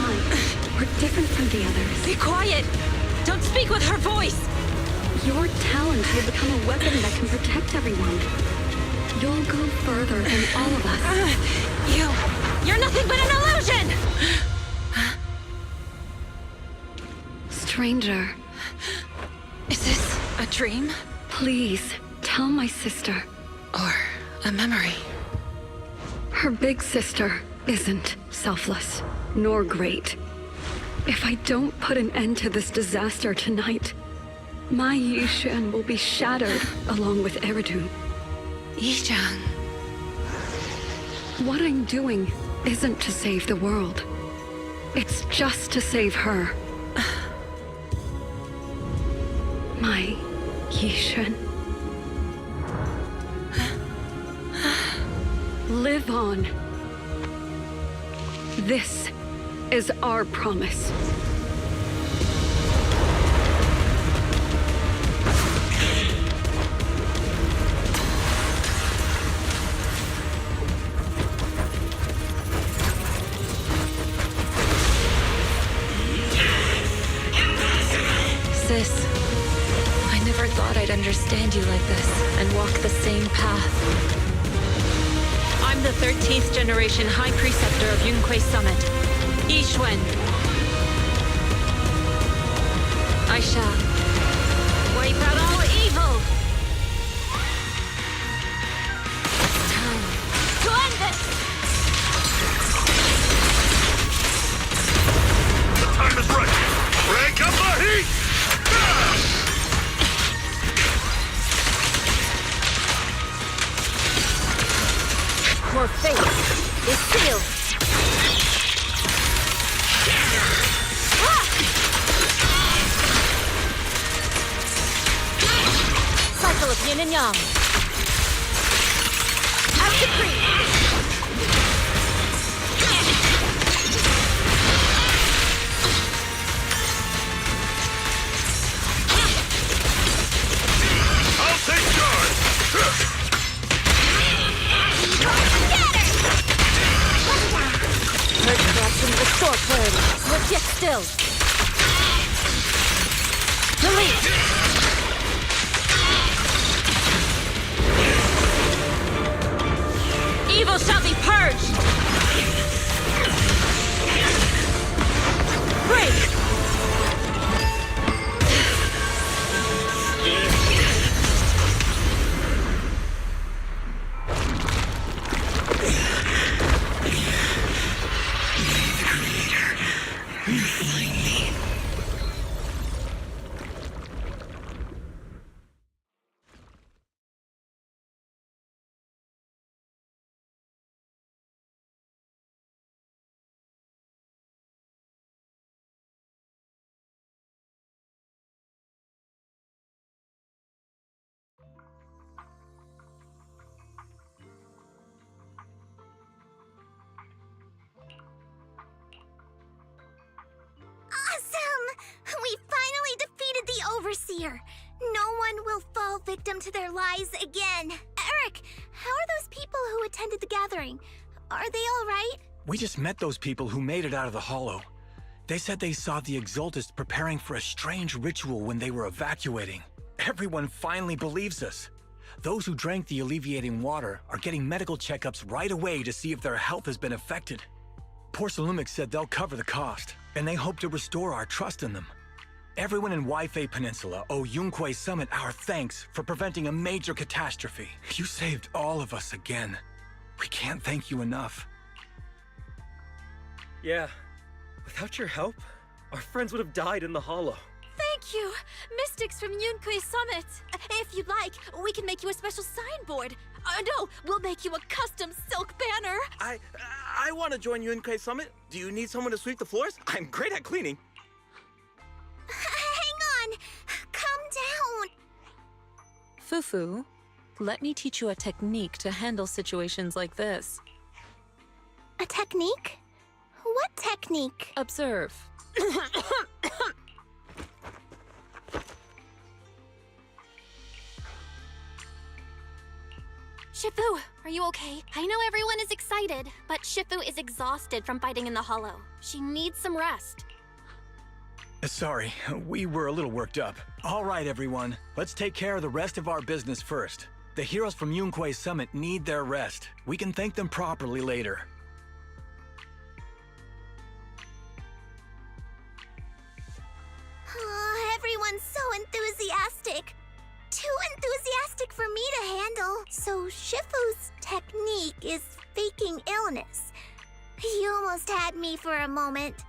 [SPEAKER 18] we're different from the others.
[SPEAKER 2] Be quiet! Don't speak with her voice!
[SPEAKER 18] Your talent will become a weapon that can protect everyone. You'll go further than all of us.
[SPEAKER 2] You're nothing but an illusion!
[SPEAKER 18] Stranger.
[SPEAKER 2] Is this a dream?
[SPEAKER 18] Please, tell my sister.
[SPEAKER 2] Or a memory?
[SPEAKER 18] Her big sister isn't selfless, nor great. If I don't put an end to this disaster tonight, my Yishan will be shattered along with Eridu.
[SPEAKER 2] Yishan.
[SPEAKER 18] What I'm doing isn't to save the world. It's just to save her. My Yishan. Live on. This is our promise.
[SPEAKER 2] Sis, I never thought I'd understand you like this and walk the same path. I'm the 13th generation High Preceptor of Yunquei Summit, Yixuan. I shall wipe out all evil. It's time to end this!
[SPEAKER 1] The time is right! Crank up the heat!
[SPEAKER 2] Your fate is sealed! Cycle of yin and yang. As decreed!
[SPEAKER 1] I'll take charge!
[SPEAKER 2] Merge corruption, restore clarity. Swift yet still. Release! Evil shall be purged! Break!
[SPEAKER 7] here. No one will fall victim to their lies again. Eric, how are those people who attended the gathering? Are they all right?
[SPEAKER 3] We just met those people who made it out of the Hollow. They said they saw the Exaltists preparing for a strange ritual when they were evacuating. Everyone finally believes us. Those who drank the alleviating water are getting medical checkups right away to see if their health has been affected. Porcelumix said they'll cover the cost, and they hope to restore our trust in them. Everyone in Waifei Peninsula owe Yunquei Summit our thanks for preventing a major catastrophe. You saved all of us again. We can't thank you enough.
[SPEAKER 4] Yeah, without your help, our friends would have died in the Hollow.
[SPEAKER 16] Thank you, Mystics from Yunquei Summit. If you'd like, we can make you a special signboard. No, we'll make you a custom silk banner.
[SPEAKER 19] I want to join Yunquei Summit. Do you need someone to sweep the floors? I'm great at cleaning.
[SPEAKER 7] Hang on! Calm down!
[SPEAKER 2] Fufu, let me teach you a technique to handle situations like this.
[SPEAKER 7] A technique? What technique?
[SPEAKER 2] Observe.
[SPEAKER 5] Shifu, are you okay? I know everyone is excited, but Shifu is exhausted from fighting in the Hollow. She needs some rest.
[SPEAKER 3] Sorry, we were a little worked up. All right, everyone. Let's take care of the rest of our business first. The heroes from Yunquei Summit need their rest. We can thank them properly later.
[SPEAKER 7] Everyone's so enthusiastic. Too enthusiastic for me to handle. So Shifu's technique is faking illness. He almost had me for a moment.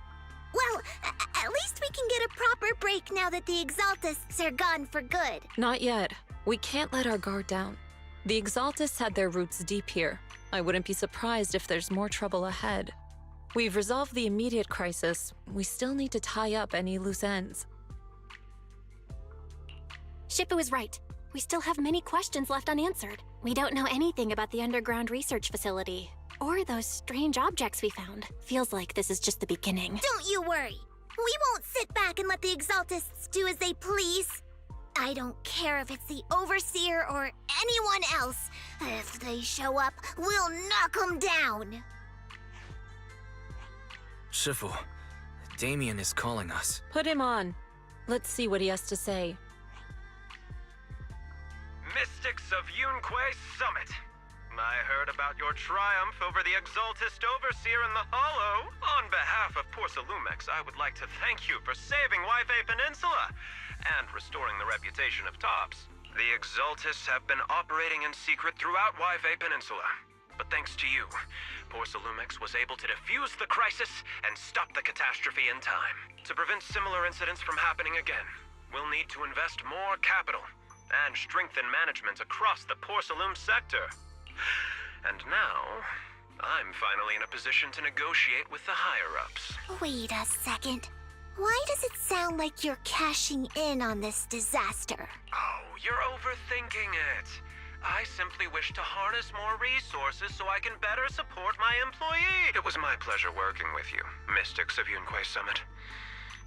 [SPEAKER 7] Well, at least we can get a proper break now that the Exaltists are gone for good.
[SPEAKER 2] Not yet. We can't let our guard down. The Exaltists had their roots deep here. I wouldn't be surprised if there's more trouble ahead. We've resolved the immediate crisis. We still need to tie up any loose ends.
[SPEAKER 5] Shifu is right. We still have many questions left unanswered. We don't know anything about the underground research facility, or those strange objects we found. Feels like this is just the beginning.
[SPEAKER 7] Don't you worry. We won't sit back and let the Exaltists do as they please. I don't care if it's the Overseer or anyone else. If they show up, we'll knock them down.
[SPEAKER 6] Shifu, Damien is calling us.
[SPEAKER 2] Put him on. Let's see what he has to say.
[SPEAKER 10] Mystics of Yunquei Summit. I heard about your triumph over the Exaltist Overseer in the Hollow. On behalf of Porcelumix, I would like to thank you for saving Waifei Peninsula and restoring the reputation of Tops. The Exaltists have been operating in secret throughout Waifei Peninsula. But thanks to you, Porcelumix was able to defuse the crisis and stop the catastrophe in time. To prevent similar incidents from happening again, we'll need to invest more capital and strengthen management across the Porcelum sector. And now, I'm finally in a position to negotiate with the higher-ups.
[SPEAKER 7] Wait a second. Why does it sound like you're cashing in on this disaster?
[SPEAKER 10] Oh, you're overthinking it. I simply wish to harness more resources so I can better support my employee. It was my pleasure working with you, Mystics of Yunquei Summit.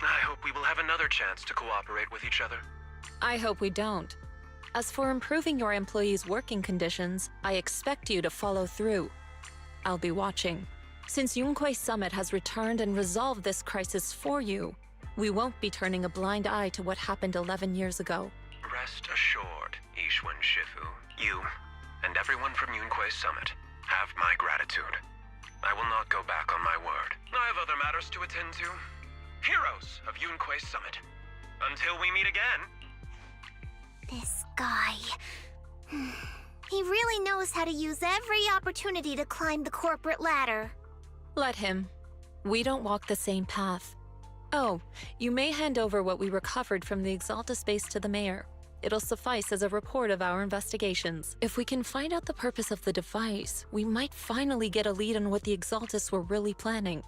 [SPEAKER 10] I hope we will have another chance to cooperate with each other.
[SPEAKER 2] I hope we don't. As for improving your employees' working conditions, I expect you to follow through. I'll be watching. Since Yunquei Summit has returned and resolved this crisis for you, we won't be turning a blind eye to what happened 11 years ago.
[SPEAKER 10] Rest assured, Ishwan Shifu, you and everyone from Yunquei Summit have my gratitude. I will not go back on my word. I have other matters to attend to. Heroes of Yunquei Summit. Until we meet again.
[SPEAKER 7] This guy... He really knows how to use every opportunity to climb the corporate ladder.
[SPEAKER 2] Let him. We don't walk the same path. Oh, you may hand over what we recovered from the Exalta space to the mayor. It'll suffice as a report of our investigations. If we can find out the purpose of the device, we might finally get a lead on what the Exaltists were really planning.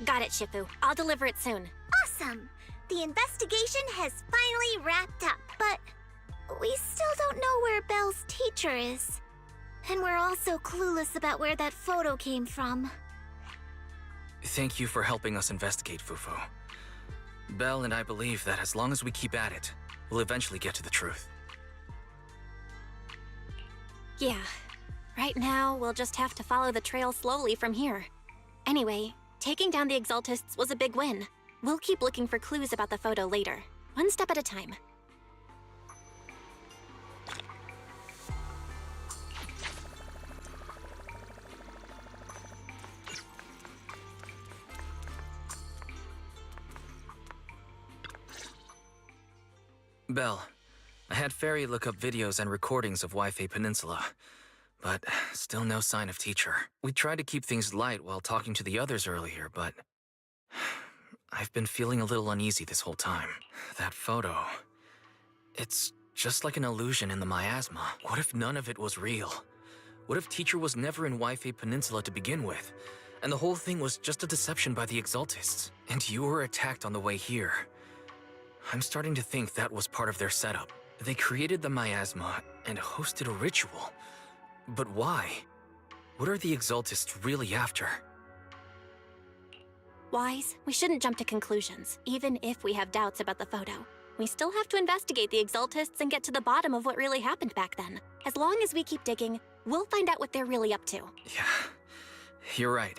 [SPEAKER 5] Got it, Shifu. I'll deliver it soon.
[SPEAKER 7] Awesome! The investigation has finally wrapped up, but we still don't know where Belle's teacher is. And we're also clueless about where that photo came from.
[SPEAKER 6] Thank you for helping us investigate, Fufu. Belle and I believe that as long as we keep at it, we'll eventually get to the truth.
[SPEAKER 5] Yeah. Right now, we'll just have to follow the trail slowly from here. Anyway, taking down the Exaltists was a big win. We'll keep looking for clues about the photo later, one step at a time.
[SPEAKER 6] Belle, I had Fairy look up videos and recordings of Wi-Fi Peninsula, but still no sign of Teacher. We tried to keep things light while talking to the others earlier, but I've been feeling a little uneasy this whole time. That photo, it's just like an illusion in the miasma. What if none of it was real? What if Teacher was never in Wi-Fi Peninsula to begin with, and the whole thing was just a deception by the Exaltists, and you were attacked on the way here? I'm starting to think that was part of their setup. They created the miasma and hosted a ritual. But why? What are the Exaltists really after?
[SPEAKER 5] Wise, we shouldn't jump to conclusions, even if we have doubts about the photo. We still have to investigate the Exaltists and get to the bottom of what really happened back then. As long as we keep digging, we'll find out what they're really up to.
[SPEAKER 6] Yeah, you're right.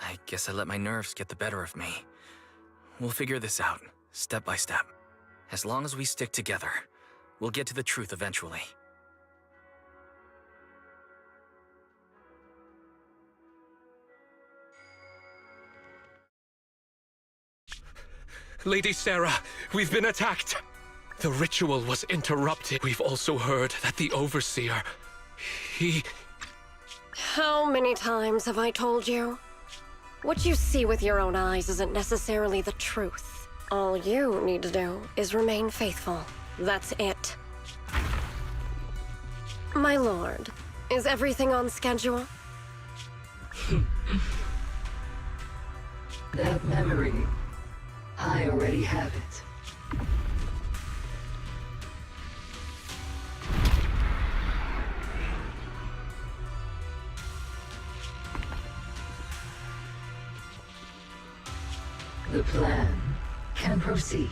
[SPEAKER 6] I guess I let my nerves get the better of me. We'll figure this out, step by step. As long as we stick together, we'll get to the truth eventually.
[SPEAKER 8] Lady Sarah, we've been attacked. The ritual was interrupted. We've also heard that the Overseer, he...
[SPEAKER 20] How many times have I told you? What you see with your own eyes isn't necessarily the truth. All you need to do is remain faithful. That's it. My lord, is everything on schedule?
[SPEAKER 12] That memory, I already have it. The plan can proceed.